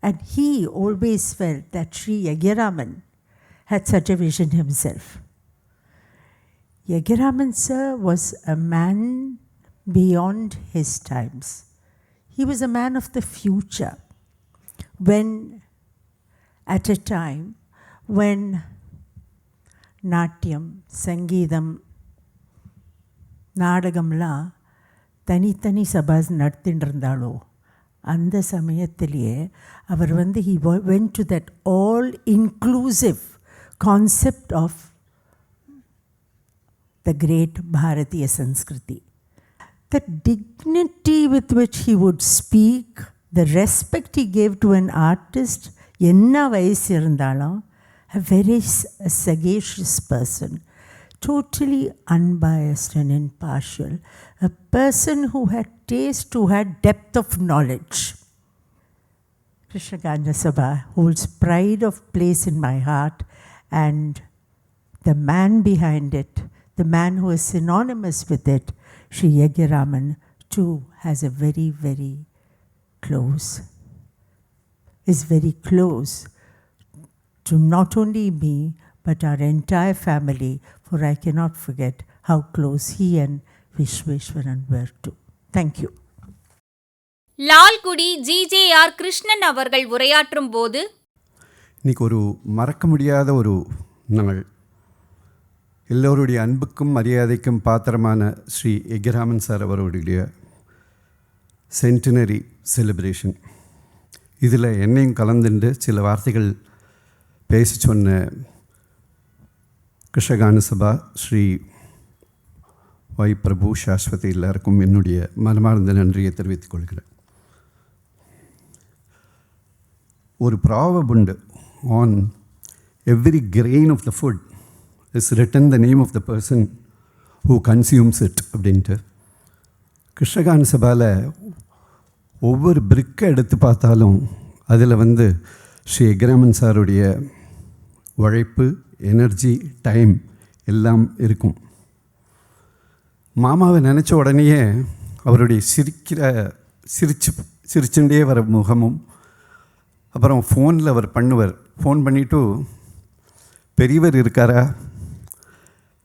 that Sri Yagnaraman had such a vision himself. Yagnaraman sir was a man beyond his times. He was a man of the future. At a time when Natyam, Sangeetham, நாடகம்லாம் தனித்தனி சபாஸ் நடத்தின்னு இருந்தாலோ அந்த சமயத்திலேயே அவர் வந்து he went to that all inclusive concept of the great Bharatiya Sanskriti. The dignity with which he would speak, the respect he gave to an artist, என்ன வயசு இருந்தாலும் a very sagacious person, totally unbiased and impartial, a person who had taste, who had depth of knowledge. Krishna Gana Sabha holds pride of place in my heart, and the man behind it, the man who is synonymous with it, Sri Yagnaraman, too has a very, very is very close to not only me, but our entire family, for I cannot forget how close he and Vishweshwaran were too. Thank you. Lalgudi GJR Krishnan அவர்கள் உரையாற்றும் போது, இன்றைக்கி ஒரு மறக்க முடியாத ஒரு நாள். எல்லோருடைய அன்புக்கும் மரியாதைக்கும் பாத்திரமான ஸ்ரீ யக்ஞராமன் சார் அவருடைய சென்டினரி செலிப்ரேஷன். இதில் என்னையும் கலந்துண்டு சில வார்த்தைகள் பேசி சொன்ன கிருஷ்ணகான சபா ஸ்ரீ வை பிரபு சாஸ்வதி எல்லாருக்கும் என்னுடைய மனமார்ந்த நன்றியை தெரிவித்துக் கொள்கிறேன். ஒரு ப்ராவர்ப் உண்டு, on every grain of the food is written the name of the person who consumes it அப்படின்ட்டு. கிருஷ்ணகான சபாவில் ஒவ்வொரு பிரிக்கை எடுத்து பார்த்தாலும் அதில் ஸ்ரீ யக்ஞராமன் சாருடைய உழைப்பு, எனர்ஜி, டைம் எல்லாம் இருக்கும். மாமாவை நினச்ச உடனேயே அவருடைய சிரிச்சுட்டே வர முகமும், அப்புறம் ஃபோனில் அவர் பண்ணுவார். ஃபோன் பண்ணிவிட்டு, பெரியவர் இருக்காரா,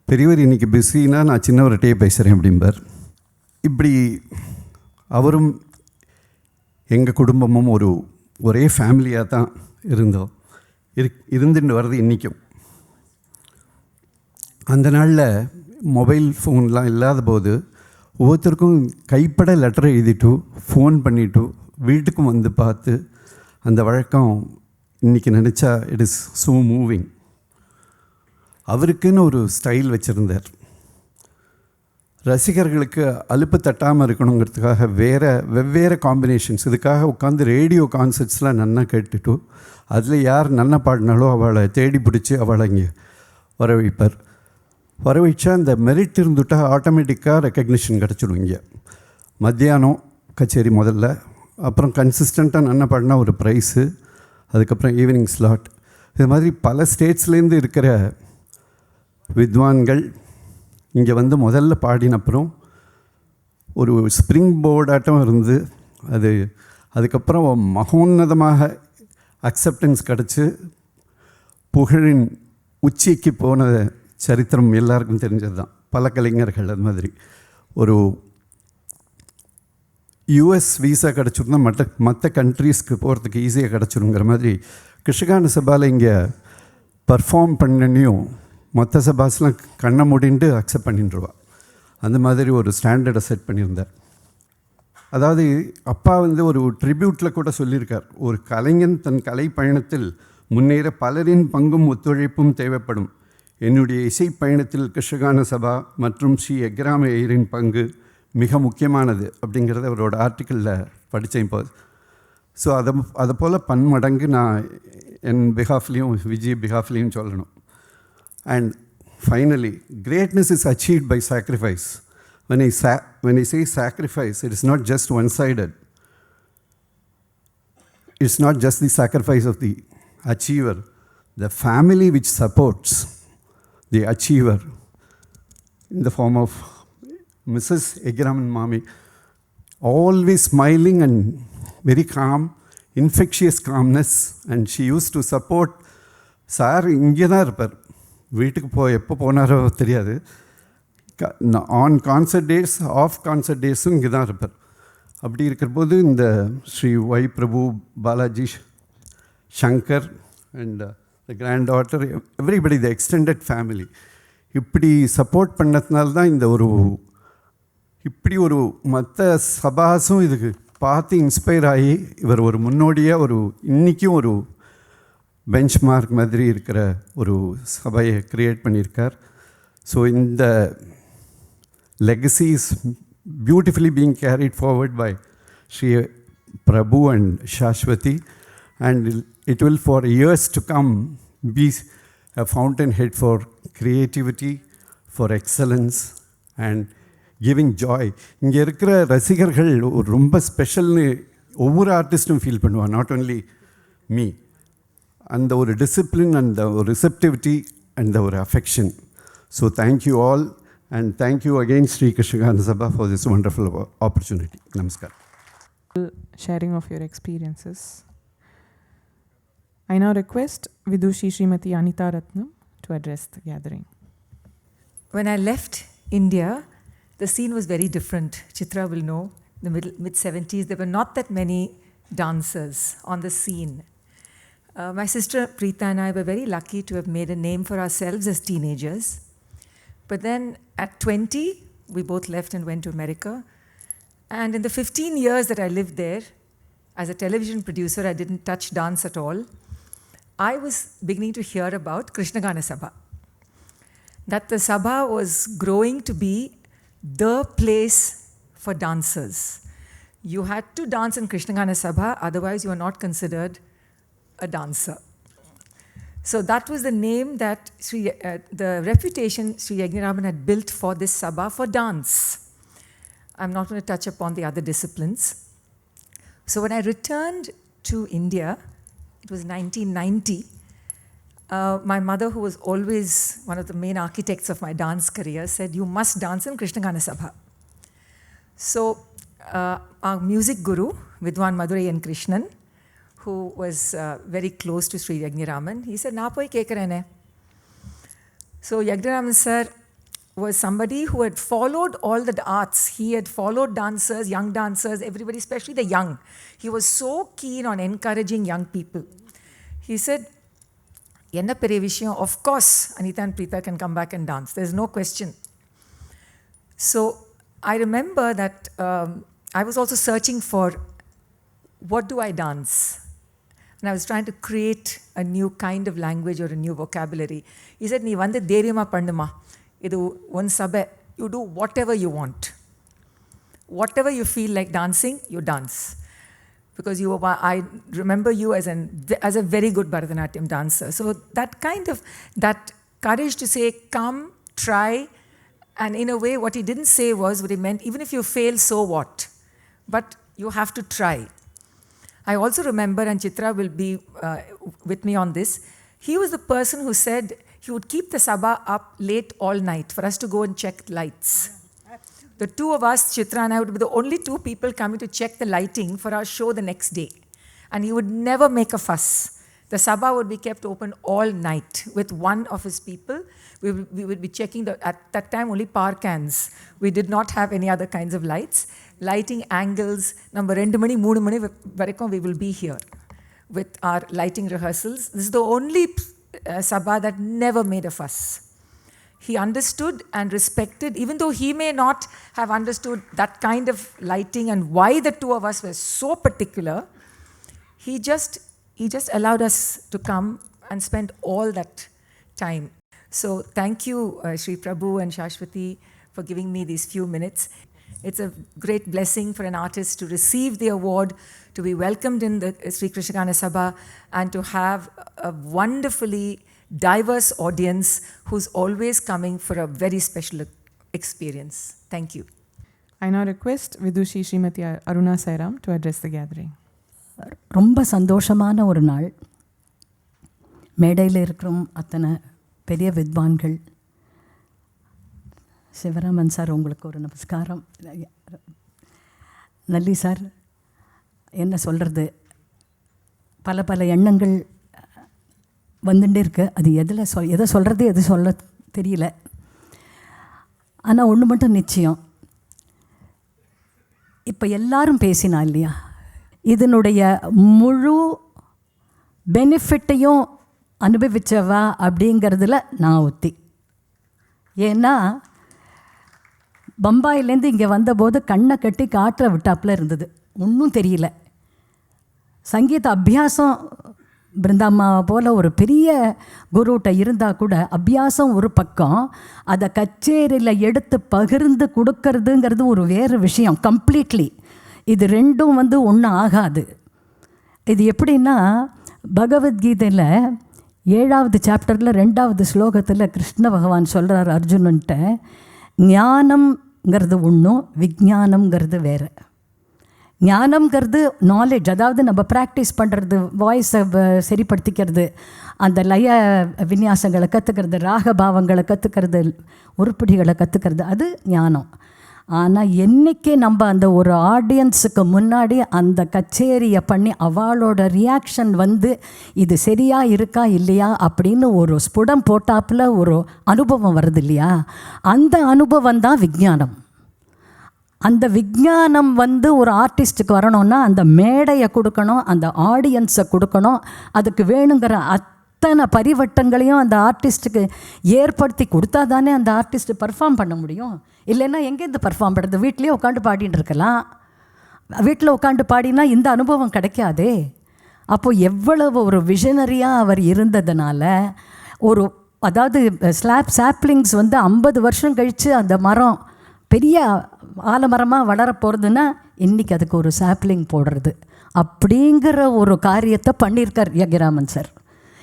பெரியவர் இன்றைக்கி பிஸின்னா நான் சின்னவர்கிட்டயே பேசுகிறேன் அப்படிம்பார். இப்படி அவரும் எங்கள் குடும்பமும் ஒரே ஃபேமிலியாக தான் இருந்தோம், இருந்துட்டு வர்றது இன்றைக்கும். அந்த நாளில் மொபைல் ஃபோன்லாம் இல்லாத போது ஒவ்வொருத்தருக்கும் கைப்பட லெட்டர் எழுதிட்டு ஃபோன் பண்ணிவிட்டு வீட்டுக்கும் வந்து பார்த்து அந்த வழக்கம் இன்றைக்கி நினச்சா இட் இஸ் ஸோ மூவிங். அவருக்குன்னு ஒரு ஸ்டைல் வச்சுருந்தார். ரசிகர்களுக்கு அலுப்பு தட்டாமல் இருக்கணுங்கிறதுக்காக வெவ்வேறு காம்பினேஷன்ஸ், இதுக்காக உட்காந்து ரேடியோ கான்சர்ட்ஸ்லாம் நன்னா கேட்டுட்டு அதில் யார் நன்னா பாடினாலோ அவளை தேடி பிடிச்சி அவளை இங்கே வர வைப்பார். வர வச்சா அந்த மெரிட் இருந்துட்டால் ஆட்டோமேட்டிக்காக ரெக்கக்னிஷன் கிடச்சிடும். இங்கே மத்தியானம் கச்சேரி முதல்ல, அப்புறம் கன்சிஸ்டண்ட்டாக நன்னா பாடினா ஒரு ப்ரைஸு, அதுக்கப்புறம் ஈவினிங் ஸ்லாட். இது மாதிரி பல ஸ்டேட்ஸ்லேருந்து இருக்கிற வித்வான்கள் இங்கே முதல்ல பாடினப்புறம் ஒரு ஸ்ப்ரிங் போர்டாட்டம் இருந்து அதுக்கப்புறம் மகோன்னதமாக அக்செப்டன்ஸ் கிடச்சி புகழின் உச்சிக்கு போன சரித்திரம் எல்லாருக்கும் தெரிஞ்சது தான். பல கலைஞர்கள் அது மாதிரி ஒரு யூஎஸ் வீசா கிடச்சிருந்தா மற்ற கண்ட்ரீஸ்க்கு போகிறதுக்கு ஈஸியாக கிடச்சிருங்கிற மாதிரி கிருஷ்ணகான சபாவில் இங்கே பர்ஃபார்ம் பண்ணனையும் மற்ற சபாஸ்லாம் கண்ணை மூடிண்டு அக்செப்ட் பண்ணிட்டுருவா. அந்த மாதிரி ஒரு ஸ்டாண்டர்டை செட் பண்ணியிருந்தார். அதாவது அப்பா ஒரு ட்ரிபியூட்டில் கூட சொல்லியிருக்கார், ஒரு கலைஞன் தன் கலை பயணத்தில் முன்னேற பலரின் பங்கும் ஒத்துழைப்பும் தேவைப்படும். என்னுடைய இசை பயணத்தில் கிருஷ்ணகான சபா மற்றும் ஸ்ரீ யக்ஞராம ஐயரின் பங்கு மிக முக்கியமானது அப்படிங்கிறத அவரோட ஆர்டிக்கிளில் படித்தேன் இப்போ. ஸோ அதை போல் பன்மடங்கு நான் என் பிஹாஃப்லேயும் விஜய் பிஹாஃப்லேயும் சொல்லணும். And finally, greatness is achieved by sacrifice. When I say sacrifice, it is not just one-sided. It's not just the sacrifice of the achiever. The family which supports the achiever in the form of Mrs. Yagnaraman Mami, always smiling and very calm, infectious calmness, and she used to support. Sir இங்கே தான் இருப்பார், வீட்டுக்கு எப்போ போனாரோ தெரியாது. On concert days, off concert டேஸும் இங்கே தான் இருப்பார். அப்படி இருக்கிற போது இந்த Sri V Prabhu, Balaji, Shankar and the granddaughter, everybody, the extended family இப்படி சப்போர்ட் பண்ணதுனால தான் இப்படி ஒரு மற்ற சபாஸும் இதுக்கு பார்த்து இன்ஸ்பயர் ஆகி இவர் ஒரு முன்னோடியாக இன்றைக்கும் ஒரு பெஞ்ச் மார்க் மாதிரி இருக்கிற ஒரு சபையை க்ரியேட் பண்ணியிருக்கார். ஸோ இந்த legacy is beautifully being carried forward by Sri Prabhu and Saswati, and it will for years to come be a fountainhead for creativity, for excellence and giving joy. இங்கே இருக்கிற ரசிகர்கள் ஒரு ரொம்ப ஸ்பெஷல்னு ஒவ்வொரு ஆர்டிஸ்ட்டும் ஃபீல் பண்ணுவான், நாட் ஓன்லி மீ. அந்த ஒரு டிசிப்ளின், அந்த ஒரு ரிசெப்டிவிட்டி, அந்த ஒரு affection. So thank you all. And thank you again, Sri Krishnagana Sabha, for this wonderful opportunity. Namaskar. Sharing of your experiences. I now request Vidushi Srimati Anita Ratnam to address the gathering. When I left India, the scene was very different. Chitra will know, in the mid-70s, there were not that many dancers on the scene. My sister Preeta and I were very lucky to have made a name for ourselves as teenagers. But then at 20, we both left and went to America. And in the 15 years that I lived there, as a television producer, I didn't touch dance at all. I was beginning to hear about Krishnagana Sabha. That the Sabha was growing to be the place for dancers. You had to dance in Krishnagana Sabha, otherwise you are not considered a dancer. So that was the name that the reputation Sri Yagnaraman had built for this Sabha for dance. I'm not going to touch upon the other disciplines. So when I returned to India, it was 1990, my mother, who was always one of the main architects of my dance career, said, you must dance in Krishnagana Sabha. So our music guru, Vidwan Madurai and Krishnan, who was very close to Sri Yagnaraman, he said, na poi kekarene. So Yagnaraman sir was somebody who had followed all the arts. He had followed dancers, young dancers, everybody, especially the young. He was so keen on encouraging young people. He said, enna periya vishayam, of course, Anita and Preeta can come back and dance. There's no question. So I remember that I was also searching for, what do I dance? And I was trying to create a new kind of language or a new vocabulary. He said, nee vande dheryama pannuma. Idu one sabe, you do whatever you want. Whatever you feel like dancing, you dance. Because I remember you as a very good Bharatanatyam dancer. So that courage to say, come, try, and in a way, what he didn't say was, what he meant, even if you fail, so what? But you have to try. I also remember, and Chitra will be with me on this, he was the person who said he would keep the Sabha up late all night for us to go and check lights. The two of us, Chitra and I, would be the only two people coming to check the lighting for our show the next day. And he would never make a fuss. The Sabha would be kept open all night with one of his people. We would be checking, at that time, only power cans. We did not have any other kinds of lights. Lighting angles, number 2 mani, 3 mani, varaikkum we will be here with our lighting rehearsals. This is the only Sabha that never made a fuss. He understood and respected, even though he may not have understood that kind of lighting and why the two of us were so particular, he just allowed us to come and spend all that time. So thank you, Sri Prabhu and Shashwati, for giving me these few minutes. It's a great blessing for an artist to receive the award, to be welcomed in the Sri Krishnagana Sabha, and to have a wonderfully diverse audience who's always coming for a very special experience. Thank you. I now request Vidushi Srimati Aruna Sairam to address the gathering. ரொம்ப சந்தோஷமான ஒரு நாள். மேடையில் இருக்கிறோம் அத்தனை பெரிய வித்வான்கள். Sivaraman sir, உங்களுக்கு ஒரு நமஸ்காரம். நல்லி சார், என்ன சொல்கிறது, பல எண்ணங்கள் வந்துட்டே இருக்கு. அது எதை சொல்கிறது எது சொல்ல தெரியல. ஆனால் ஒன்று மட்டும் நிச்சயம், இப்போ எல்லாரும் பேசினா இல்லையா, இதனுடைய முழு பெனிஃபிட்டையும் அனுபவிச்சவா அப்படிங்கிறதுல நான் ஒத்தி. ஏன்னா பம்பாயிலேருந்து இங்கே வந்தபோது கண்ணை கட்டி காற்ற விட்டாப்பில் இருந்தது, ஒன்றும் தெரியல. சங்கீத அபியாசம் பிருந்தாம்மாவை போல் ஒரு பெரிய குருட்ட இருந்தால் கூட அபியாசம் ஒரு பக்கம், அதை கச்சேரியில் எடுத்து பகிர்ந்து கொடுக்கறதுங்கிறது ஒரு வேறு விஷயம் கம்ப்ளீட்லி. இது ரெண்டும் ஒன்றும் ஆகாது. இது எப்படின்னா, பகவத்கீதையில் 7வது சாப்டரில் 2வது ஸ்லோகத்தில் கிருஷ்ண பகவான் சொல்கிறார் அர்ஜுனன்ட்ட, ஞானம்ங்கிறது ஒன்றும் விஞ்ஞானம்ங்கிறது வேறு. ஞானம்ங்கிறது நாலேஜ், அதாவது நம்ம ப்ராக்டிஸ் பண்ணுறது, வாய்ஸை சரிப்படுத்திக்கிறது, அந்த லய விநியாசங்களை கற்றுக்கிறது, ராகபாவங்களை கற்றுக்கிறது, உருப்படிகளை கற்றுக்கிறது, அது ஞானம். ஆனால் என்றைக்கே நம்ம அந்த ஒரு ஆடியன்ஸுக்கு முன்னாடி அந்த கச்சேரியை பண்ணி அவளோட ரியாக்ஷன் வந்து இது சரியாக இருக்கா இல்லையா அப்படின்னு ஒரு ஸ்புடம் போட்டாப்புல ஒரு அனுபவம் வருது இல்லையா, அந்த அனுபவம் தான் விஞ்ஞானம். அந்த விஞ்ஞானம் வந்து ஒரு ஆர்டிஸ்ட்டுக்கு வரணும்னா அந்த மேடையை கொடுக்கணும், அந்த ஆடியன்ஸை கொடுக்கணும், அதுக்கு வேணுங்கிற அத்தனை பரிவட்டங்களையும் அந்த ஆர்டிஸ்ட்டுக்கு ஏற்படுத்தி கொடுத்தா தானே அந்த ஆர்டிஸ்ட்டு பர்ஃபார்ம் பண்ண முடியும். இல்லைன்னா எங்கேருந்து பர்ஃபார்ம் பண்ணுறது? வீட்லேயே உட்காந்து பாடின்னு இருக்கலாம். வீட்டில் உட்காந்து பாடினா இந்த அனுபவம் கிடைக்காதே. அப்போது எவ்வளவு ஒரு விஷனரியாக அவர் இருந்ததுனால ஒரு, அதாவது சாப்ளிங்ஸ் வந்து 50 வருஷம் கழித்து அந்த மரம் பெரிய ஆலமரமாக வளர போகிறதுன்னா இன்றைக்கி அதுக்கு ஒரு சாப்ளிங் போடுறது அப்படிங்கிற ஒரு காரியத்தை பண்ணியிருக்கார் யக்ஞராமன் சார்.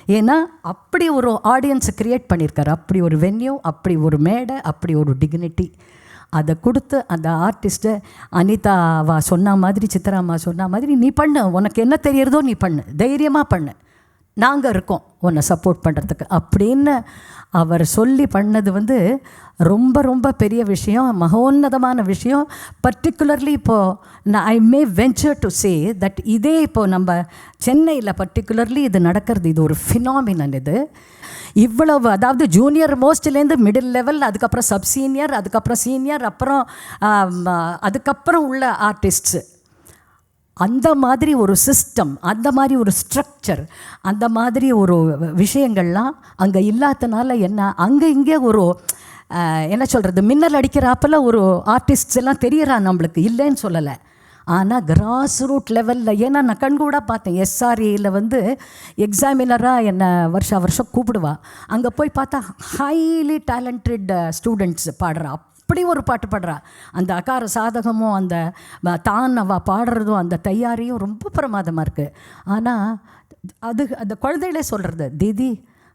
ஏன்னா அப்படி ஒரு ஆடியன்ஸை க்ரியேட் பண்ணியிருக்கார், அப்படி ஒரு வென்யூ, அப்படி ஒரு மேடை, அப்படி ஒரு டிக்னிட்டி அதை கொடுத்து அந்த ஆர்டிஸ்ட்டை அனிதாவா சொன்ன மாதிரி, சித்ராமா சொன்ன மாதிரி, நீ பண்ணு, உனக்கு என்ன தெரியறதோ நீ பண்ணு, தைரியமாக பண்ணு, நாங்கள் இருக்கோம் உன்னை சப்போர்ட் பண்ணுறதுக்கு அப்படின்னு அவர் சொல்லி பண்ணது வந்து ரொம்ப ரொம்ப பெரிய விஷயம், மகோன்னதமான விஷயம். பர்டிகுலர்லி இப்போது ஐ மே வென்ச்சர் டு சே தட் இதே இப்போது நம்ம சென்னையில் பர்டிகுலர்லி இது நடக்கிறது, இது ஒரு ஃபினாமினன். இது இவ்வளவு, அதாவது ஜூனியர் மோஸ்ட்லேருந்து மிடில் லெவல், அதுக்கப்புறம் சப் சீனியர், அதுக்கப்புறம் சீனியர், அப்புறம் அதுக்கப்புறம் உள்ள ஆர்டிஸ்ட்ஸு, அந்த மாதிரி ஒரு சிஸ்டம், அந்த மாதிரி ஒரு ஸ்ட்ரக்சர், அந்த மாதிரி ஒரு விஷயங்கள்லாம் அங்கே இல்லாதனால என்ன, அங்கே இங்கே ஒரு என்ன சொல்கிறது, மின்னல் அடிக்கிறாப்பில் ஒரு ஆர்டிஸ்ட்ஸ் எல்லாம் தெரியறான் நம்மளுக்கு, இல்லைன்னு சொல்லலை. ஆனால் கிராஸ் ரூட் லெவலில், ஏன்னா நான் கண்கூட பார்த்தேன், எஸ்ஆர்ஏயில் வந்து எக்ஸாமினராக என்னை வருஷம் கூப்பிடுவா. அங்கே போய் பார்த்தா ஹைலி டேலண்டட் ஸ்டூடெண்ட்ஸ் பாடுறா, அப்படி ஒரு பாட்டு பாடுறா. அந்த அகார சாதகமும் அந்த தான் அவள் பாடுறதும் அந்த தயாரியும் ரொம்ப பிரமாதமாக இருக்குது. ஆனால் அது அந்த குழந்தைகளே சொல்கிறது, தீதி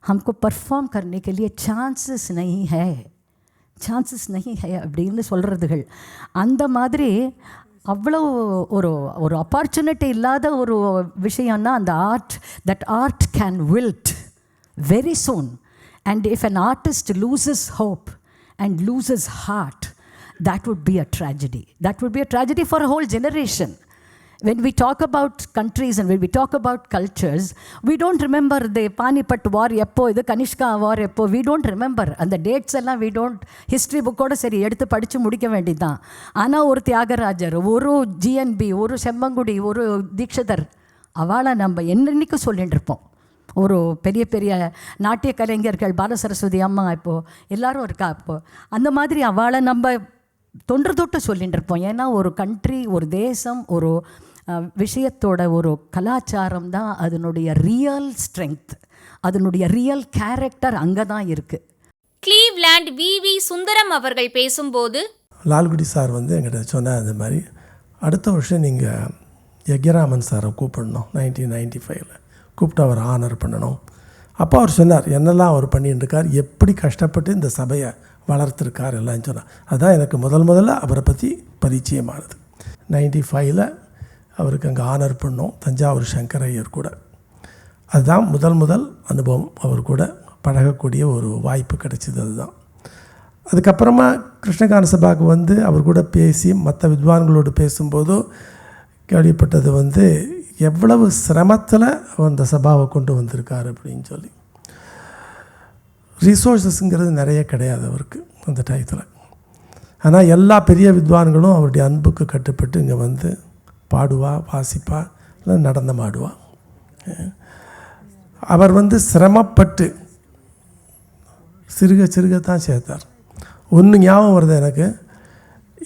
हमको परफॉर्म करने के लिए சான்சஸ் நஹி ஹே அப்படின்னு சொல்கிறதுகள். அந்த மாதிரி அவ்வளோ ஒரு ஒரு ஆப்பர்ச்சுனிட்டி இல்லாத ஒரு விஷயம்னா அந்த art can wilt very soon. And if an artist loses hope and loses heart, that would be a tragedy. That would be a tragedy for a whole generation. When we talk about countries and when we talk about cultures, we don't remember the Panipat war eppo, idu Kanishka war eppo, we don't remember. And the dates எல்லாம் we don't, history book ஓட சரி எடுத்து படித்து முடிக்க வேண்டியதுதான். ஆனால் ஒரு தியாகராஜர், ஒரு ஜிஎன்பி, ஒரு செம்மங்குடி, ஒரு தீக்ஷிதர், அவளை நம்ம என்னன்னைக்கு சொல்லிட்டு இருப்போம். ஒரு பெரிய பெரிய நாட்டிய கலைஞர்கள், பாலசரஸ்வதி அம்மா, இப்போது எல்லோரும் இருக்கா. இப்போது அந்த மாதிரி அவளை நம்ம தொன்று தொட்டு சொல்லிகிட்டு இருப்போம். ஏன்னா ஒரு கண்ட்ரி, ஒரு தேசம், ஒரு விஷயத்தோட ஒரு கலாச்சாரம் தான் அதனுடைய ரியல் ஸ்ட்ரென்த், அதனுடைய ரியல் கேரக்டர் அங்கே தான் இருக்குது. கிளீவ்லேண்ட் வி சுந்தரம் அவர்கள் பேசும்போது, லால்குடி சார் வந்து எங்கிட்ட சொன்னார், இந்த மாதிரி அடுத்த வருஷம் நீங்கள் யக்ஞராமன் சாரை கூப்பிடணும், 1995 கூப்பிட்டு அவர் ஆனர் பண்ணணும். அப்போ அவர் சொன்னார் என்னெல்லாம் அவர் பண்ணிட்டு இருக்கார், எப்படி கஷ்டப்பட்டு இந்த சபையை வளர்த்துருக்கார் எல்லாம் சொன்னார். அதுதான் எனக்கு முதல்ல அவரை பற்றி பரிச்சயமானது. 95 அவருக்கு அங்கே ஆனர் பண்ணோம், தஞ்சாவூர் சங்கரையர் கூட. அதுதான் முதல் அனுபவம், அவர் கூட பழகக்கூடிய ஒரு வாய்ப்பு கிடைச்சிது. அதுதான். அதுக்கப்புறமா கிருஷ்ணகான சபாவுக்கு வந்து அவர் கூட பேசி மற்ற வித்வான்களோடு பேசும்போது கேள்விப்பட்டது வந்து எவ்வளவு சிரமத்தில் அந்த சபாவை கொண்டு வந்திருக்கார் அப்படின்னு சொல்லி. ரிசோர்ஸஸ்ங்கிறது நிறைய கிடையாது அவருக்கு அந்த டயத்தில். ஆனால் எல்லா பெரிய வித்வான்களும் அவருடைய அன்புக்கு கட்டுப்பட்டு இங்கே வந்து பாடுவா, வாசிப்பா, இல்லை நடனம் ஆடுவா. அவர் வந்து சிரமப்பட்டு சிறுக தான் சேர்த்தார். ஒன்று ஞாபகம் வருது எனக்கு,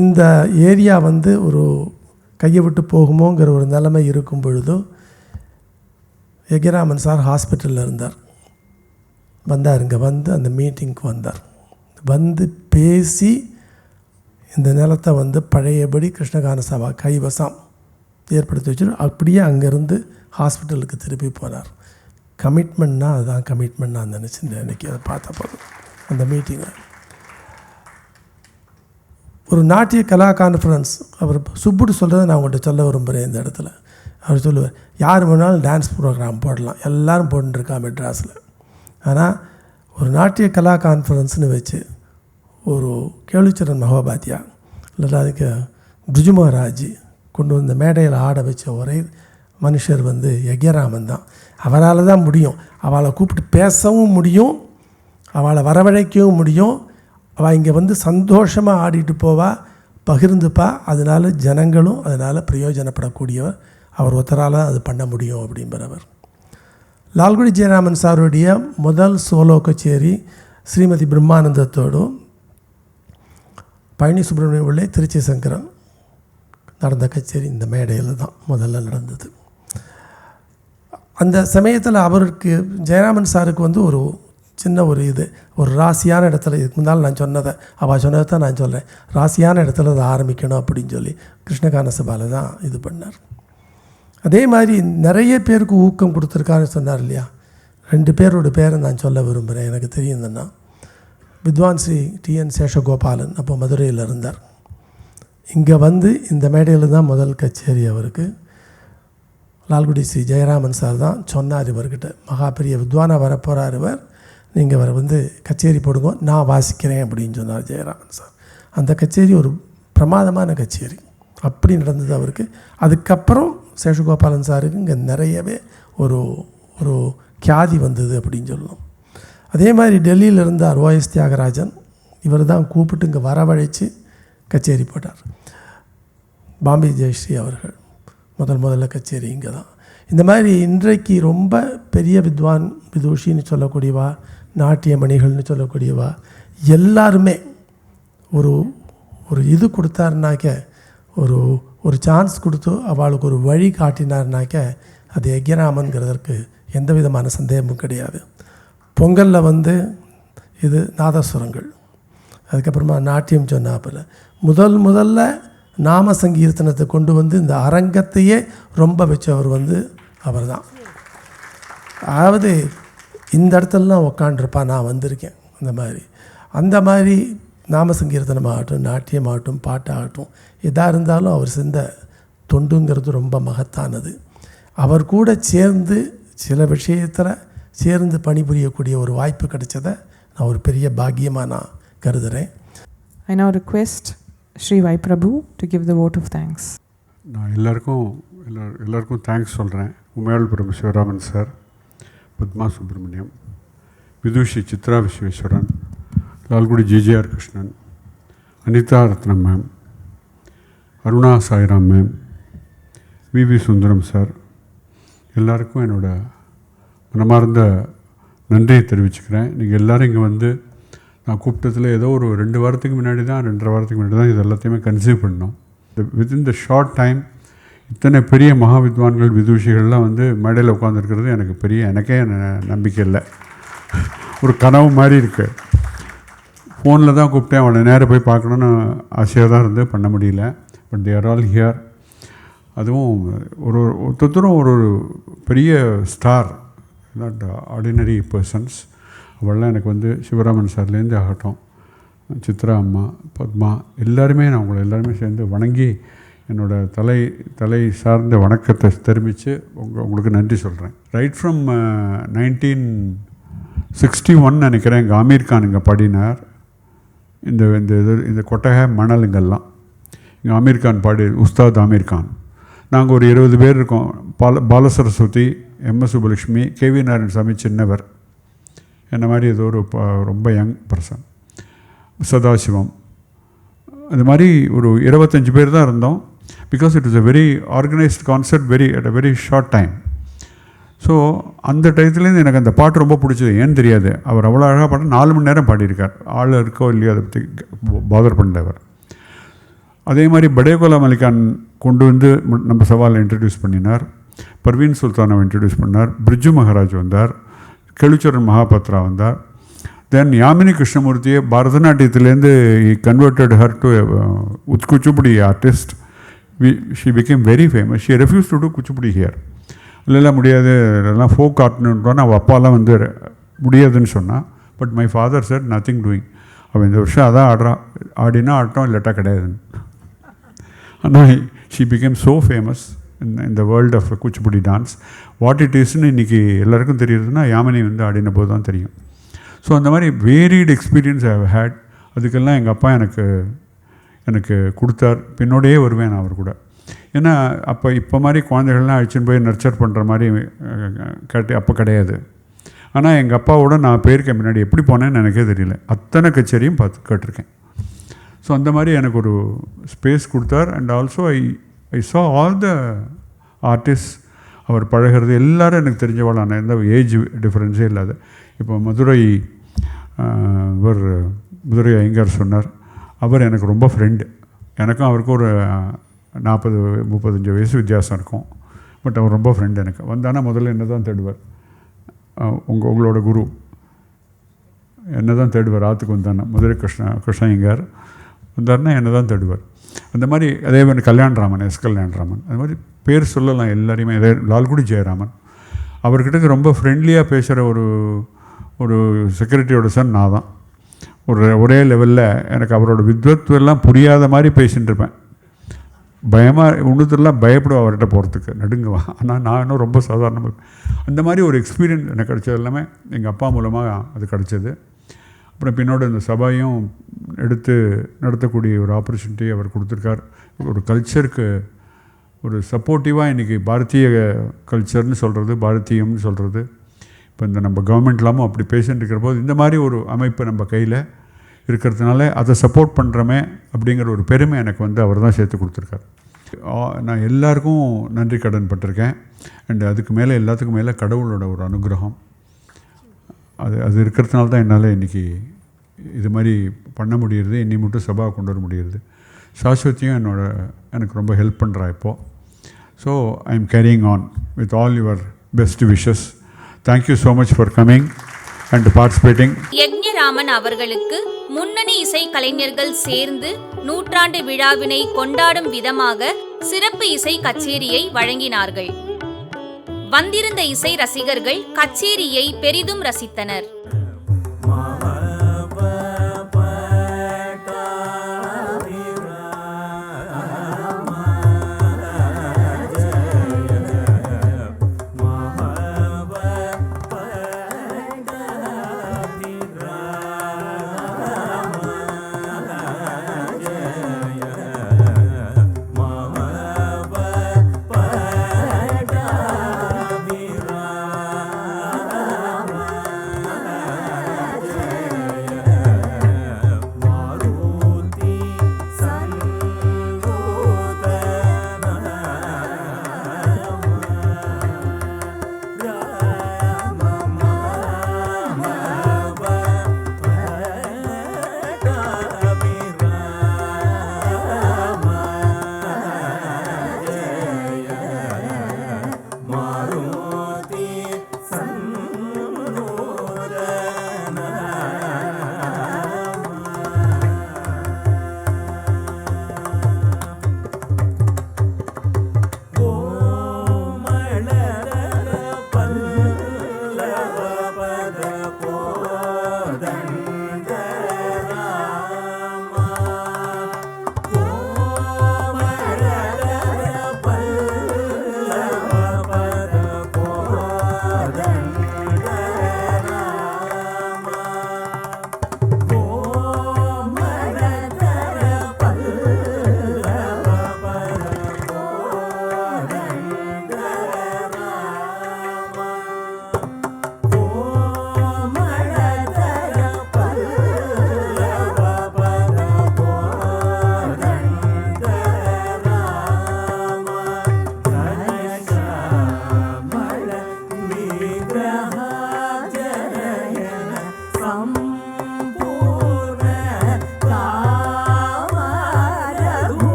இந்த ஏரியா வந்து ஒரு கையை விட்டு போகுமோங்கிற ஒரு நிலைமை இருக்கும் பொழுதோ யக்ஞராமன் சார் ஹாஸ்பிட்டலில் இருந்தார். வந்தார், இங்கே வந்து அந்த மீட்டிங்க்கு வந்தார். வந்து பேசி இந்த நிலத்தை வந்து பழையபடி கிருஷ்ணகான சபா கைவசம் ஏற்படுத்தி வச்சுட்டு அப்படியே அங்கேருந்து ஹாஸ்பிட்டலுக்கு திருப்பி போனார். கமிட்மெண்ட்னா அதுதான் கமிட்மெண்ட் நான் நினச்சிருந்தேன். அன்றைக்கி அதை பார்த்த போதும் அந்த மீட்டிங்கில் ஒரு நாட்டிய கலா கான்ஃபரன்ஸ் அவர் சுப்புட்டு சொல்கிறத நான் உங்கள்கிட்ட சொல்ல விரும்புகிறேன் இந்த இடத்துல. அவர் சொல்லுவார், யார் வேணாலும் டான்ஸ் ப்ரோக்ராம் போடலாம், எல்லோரும் போட்டுருக்கா மெட்ராஸில். ஆனால் ஒரு நாட்டிய கலா கான்ஃபரன்ஸ்னு வச்சு ஒரு கேளுச்சரன் மகோபாத்தியா இல்லை அதுக்கு பிரிஜு மகாராஜ் கொண்டு வந்த மேடையில் ஆட வச்ச ஒரே மனுஷர் வந்து யக்ஞராமன் தான். அவரால் தான் முடியும். அவளை கூப்பிட்டு பேசவும் முடியும், அவளை வரவழைக்கவும் முடியும். அவள் இங்கே வந்து சந்தோஷமாக ஆடிட்டு போவா, பகிர்ந்துப்பா. அதனால் ஜனங்களும் அதனால் பிரயோஜனப்படக்கூடியவர். அவர் ஒருத்தரால் அது பண்ண முடியும் அப்படிங்கிறவர். லால்குடி ஜெயராமன் சாருடைய முதல் சோலோ கச்சேரி ஸ்ரீமதி பிரம்மானந்தத்தோடும் பழனி சுப்பிரமணியம் பிள்ளை திருச்சி சங்கரன் நடந்த கச்சேரி இந்த மேடையில் தான் முதல்ல நடந்தது. அந்த சமயத்தில் அவருக்கு ஜெயராமன் சாருக்கு வந்து ஒரு சின்ன ஒரு ராசியான இடத்துல, இதுக்கு முன்னால் நான் சொன்னதை அவள் சொன்னதை தான் நான் சொல்கிறேன், ராசியான இடத்துல அதை ஆரம்பிக்கணும் அப்படின்னு சொல்லி கிருஷ்ணகான சபாவில் தான் இது பண்ணார். அதே மாதிரி நிறைய பேருக்கு ஊக்கம் கொடுத்துருக்காருன்னு சொன்னார் இல்லையா. 2 பேரோட பேரை நான் சொல்ல விரும்புகிறேன், எனக்கு தெரியுதுன்னா. வித்வான் ஸ்ரீ டிஎன் சேஷகோபாலன் அப்போ மதுரையில் இருந்தார். இங்கே வந்து இந்த மேடையில் தான் முதல் கச்சேரி அவருக்கு. லால்குடி ஸ்ரீ ஜெயராமன் சார் தான் சொன்னார் இவர்கிட்ட, மகா பெரிய வித்வானாக வரப்போகிறார் இவர், நீங்கள் அவரை வந்து கச்சேரி போடுங்க, நான் வாசிக்கிறேன் அப்படின்னு சொன்னார் ஜெயராமன் சார். அந்த கச்சேரி ஒரு பிரமாதமான கச்சேரி அப்படி நடந்தது அவருக்கு. அதுக்கப்புறம் சேஷகோபாலன் சாருக்கு இங்கே நிறையவே ஒரு ஒரு கியாதி வந்தது அப்படின்னு சொல்லணும். அதே மாதிரி டெல்லியில் இருந்தார் OS தியாகராஜன், இவர் தான் கூப்பிட்டு இங்கே வரவழைச்சு கச்சேரி போட்டார். பாம்பே ஜெயஸ்ரீ அவர்கள் முதல்ல கச்சேரி இங்கே தான். இந்த மாதிரி இன்றைக்கு ரொம்ப பெரிய வித்வான் விதூஷின்னு சொல்லக்கூடியவா, நாட்டிய மணிகள்னு சொல்லக்கூடியவா எல்லாருமே ஒரு ஒரு இது கொடுத்தாருனாக்க, ஒரு சான்ஸ் கொடுத்து அவளுக்கு ஒரு வழி காட்டினார்னாக்க அது யக்ஞராமன்கிறதற்கு எந்த விதமான சந்தேகமும் கிடையாது. பொங்கலில் வந்து இது நாதஸ்வரங்கள், அதுக்கப்புறமா நாட்டியம் சொன்னாப்பில் முதல்ல நாம சங்கீர்த்தனத்தை கொண்டு வந்து இந்த அரங்கத்தையே ரொம்ப வச்சவர் வந்து அவர் தான். அதாவது இந்த இடத்துலலாம் உக்காண்டிருப்பா, நான் வந்திருக்கேன் அந்த மாதிரி நாம சங்கீர்த்தனமாகட்டும், நாட்டியமாகட்டும், பாட்டாகட்டும், எதாக இருந்தாலும் அவர் செஞ்ச தொண்டுங்கிறது ரொம்ப மகத்தானது. அவர் கூட சேர்ந்து சில விஷயத்தில் சேர்ந்து பணிபுரியக்கூடிய ஒரு வாய்ப்பு கிடைச்சதை நான் ஒரு பெரிய பாக்கியமாக நான் கருதுகிறேன். I now request Sri Y. Prabhu to give the vote of thanks. நான் எல்லாருக்கும் தேங்க்ஸ் சொல்கிறேன். Umayalpuram Sivaraman sir, Padma Subramaniam, Vidushi Chitra Visweswaran, Lalgudi JJR Krishnan, Anitha Ratnam ma'am, Aruna Sairam ma'am, VV Sundaram sir, எல்லாருக்கும் என்னோடய மனமார்ந்த நன்றியை தெரிவிச்சுக்கிறேன். நீங்கள் எல்லோரும் இங்கே வந்து நான் கூப்பிட்டதில் ஏதோ ஒரு 2 வாரத்துக்கு முன்னாடி தான் 2.5 வாரத்துக்கு முன்னாடி தான் இது எல்லாத்தையுமே கன்சீவ் பண்ணோம். வித்தின் த ஷார்ட் டைம் இத்தனை பெரிய மகா வித்வான்கள் விதூஷிகள்லாம் வந்து மேடையில் உட்காந்துருக்கிறது எனக்கே நம்பிக்கை இல்லை, ஒரு கனவு மாதிரி இருக்குது. ஃபோனில் தான் கூப்பிட்டேன், அவனை நேராக போய் பார்க்கணுன்னு ஆசையாக தான் இருந்து பண்ண முடியல. But they are all here. அதுவும் ஒருத்தரும் ஒரு பெரிய ஸ்டார், நாட் ஆர்டினரி பர்சன்ஸ். அவள்லாம் எனக்கு வந்து சிவராமன் சார்லேருந்து ஆகட்டும், சித்ரா அம்மா, பத்மா, எல்லாருமே நான் உங்களை எல்லாருமே சேர்ந்து வணங்கி என்னோடய தலை சார்ந்த வணக்கத்தை தெரிவித்து உங்களுக்கு நன்றி சொல்கிறேன். ரைட் ஃப்ரம் 1961 நினைக்கிறேன், எங்கள் ஆமீர் கான் இங்கே பாடினார். இந்த கொட்டகை மணலுங்கெல்லாம் இங்கே ஆமீர் கான் பாடி, உஸ்தாத் ஆமீர் கான். நாங்கள் ஒரு 20 பேர் இருக்கோம். பாலசரஸ்வதி, MS சுப்புலட்சுமி, KV நாராயணசாமி சின்னவர், என்ன மாதிரி ஏதோ ஒரு ரொம்ப யங் பர்சன், சதாசிவம், அது மாதிரி ஒரு 25 பேர் தான் இருந்தோம். Because it is a very organised concert, at a very short time. So அந்த டயத்துலேருந்து எனக்கு அந்த பாட்டு ரொம்ப பிடிச்சது. ஏன்னு தெரியாது, அவர் அவ்வளோ அழகாக பாட்டு 4 மணி நேரம் பாடியிருக்கார். ஆள் இருக்கோ இல்லையோ அதை பற்றி பாதர் பண்ணவர். அதே மாதிரி படேகோலா மலிகான் கொண்டு வந்து நம்ம சவாலில் இன்ட்ரடியூஸ் பண்ணினார். பர்வீன் சுல்தானை இன்ட்ரடியூஸ் பண்ணார். பிரிஜு மகாராஜ் வந்தார். கெளுச்சரன் மகாபாத்ரா வந்தார். தென் யாமினி கிருஷ்ணமூர்த்தியை பரதநாட்டியத்துலேருந்து converted her to Kuchipudi artist. She became very famous. She refuse to do Kuchipudi here. இல்லைலாம் முடியாது, இதெல்லாம் ஃபோக் ஆர்ட்னுன்றோன்னு அவள் அப்பாலாம் வந்து முடியாதுன்னு சொன்னான். But my father sir nothing doing. அவன் இந்த வருஷம் அதான் ஆடுறான், ஆடினா ஆட்டம் இல்லாட்டா கிடையாதுன்னு. ஆனால் she became so famous in the world of Kuchipudi dance. What it இஸ்ன்னு இன்றைக்கி எல்லாருக்கும் தெரியுதுன்னா யாமினி வந்து ஆடின போது தான் தெரியும். ஸோ அந்த மாதிரி varied experience I have had. அதுக்கெல்லாம் எங்கள் அப்பா எனக்கு கொடுத்தார். பின்னோடையே வருவேன் நான் அவர் கூட. ஏன்னா இப்போ மாதிரி குழந்தைகள்லாம் அழைச்சின்னு போய் நர்ச்சர் பண்ணுற மாதிரி அப்போ கிடையாது. ஆனால் எங்கள் அப்பாவோட நான் போயிருக்கேன். முன்னாடி எப்படி போனேன்னு எனக்கே தெரியல. அத்தனை கச்சேரியும் கேட்டிருக்கேன். ஸோ அந்த மாதிரி எனக்கு ஒரு ஸ்பேஸ் கொடுத்தார். And also I saw all the artist. அவர் பழகிறது எல்லோரும் எனக்கு தெரிஞ்சவாளான எந்த ஏஜ் டிஃப்ரென்ஸே இல்லாத. இப்போ மதுரை ஐயங்கார் சொன்னார், அவர் எனக்கு ரொம்ப ஃப்ரெண்டு. எனக்கும் அவருக்கும் ஒரு 40-35 வயசு வித்தியாசம் இருக்கும். பட் அவர் ரொம்ப ஃப்ரெண்டு எனக்கு. வந்தானா முதல்ல என்ன தான் தேடுவார், உங்களோட குரு என்ன தான் தேடுவார். ஆற்றுக்கு வந்தானா மதுரை கிருஷ்ண ஐயங்கார் வந்தார்னா என்ன தான் தேடுவார். அந்த மாதிரி அதே மாதிரி கல்யாணராமன், கல்யாணராமன், அது மாதிரி பேர் சொல்லலாம் எல்லாரையுமே. லால்குடி ஜெயராமன், அவர்கிட்ட ரொம்ப ஃப்ரெண்ட்லியாக பேசுகிற ஒரு செக்ரட்டரியோட சன் நான் தான். ஒரே லெவலில் எனக்கு அவரோட வித்வத்துவெல்லாம் புரியாத மாதிரி பேசிகிட்டு இருப்பேன். பயமாக உணர்த்துலாம் பயப்படுவேன் அவர்கிட்ட போகிறதுக்கு, நடுங்குவேன். ஆனால் நான் இன்னும் ரொம்ப சாதாரணமாக. அந்த மாதிரி ஒரு எக்ஸ்பீரியன்ஸ் எனக்கு கிடச்சது எல்லாமே எங்கள் அப்பா மூலமாக அது கிடச்சிது. அப்புறம் பின்னோட இந்த சபையும் எடுத்து நடத்தக்கூடிய ஒரு ஆப்பர்ச்சுனிட்டி அவர் கொடுத்துருக்கார். ஒரு கல்ச்சருக்கு ஒரு சப்போர்ட்டிவாக இன்றைக்கி பாரதிய கல்ச்சர்னு சொல்கிறது, பாரதியம்னு சொல்கிறது, இப்போ இந்த நம்ம கவர்மெண்ட்லாமும் அப்படி பேசிட்டு இருக்கிற போது இந்த மாதிரி ஒரு அமைப்பு நம்ம கையில் இருக்கிறதுனால அதை சப்போர்ட் பண்ணுறோமே அப்படிங்கிற ஒரு பெருமை எனக்கு வந்து அவர் தான் சேர்த்து கொடுத்துருக்கார். நான் எல்லாருக்கும் நன்றி கடன் பட்டிருக்கேன். அண்ட் அதுக்கு மேலே எல்லாத்துக்கும் மேலே கடவுளோட ஒரு அனுகிரகம் அது இருக்கிறதுனால தான் என்னால் இன்றைக்கி இது மாதிரி பண்ண முடியுது. இன்னி மட்டும் சபா கொண்டு வர முடியுது. சாஸ்வதியும் எனக்கு ரொம்ப ஹெல்ப் பண்ணுறா இப்போது. So I am carrying on with all your best wishes. Thank you so much for coming and participating. Yagnaraman அவர்களுக்கு முன்னணி இசை கலைஞர்கள் சேர்ந்து 100ஆண்டு விழாவினை கொண்டாடும் விதமாக சிறப்பு இசை கச்சேரியை வழங்கினார்கள். வந்திருந்த இசை ரசிகர்கள் கச்சேரியை பெரிதும் ரசித்தனர்.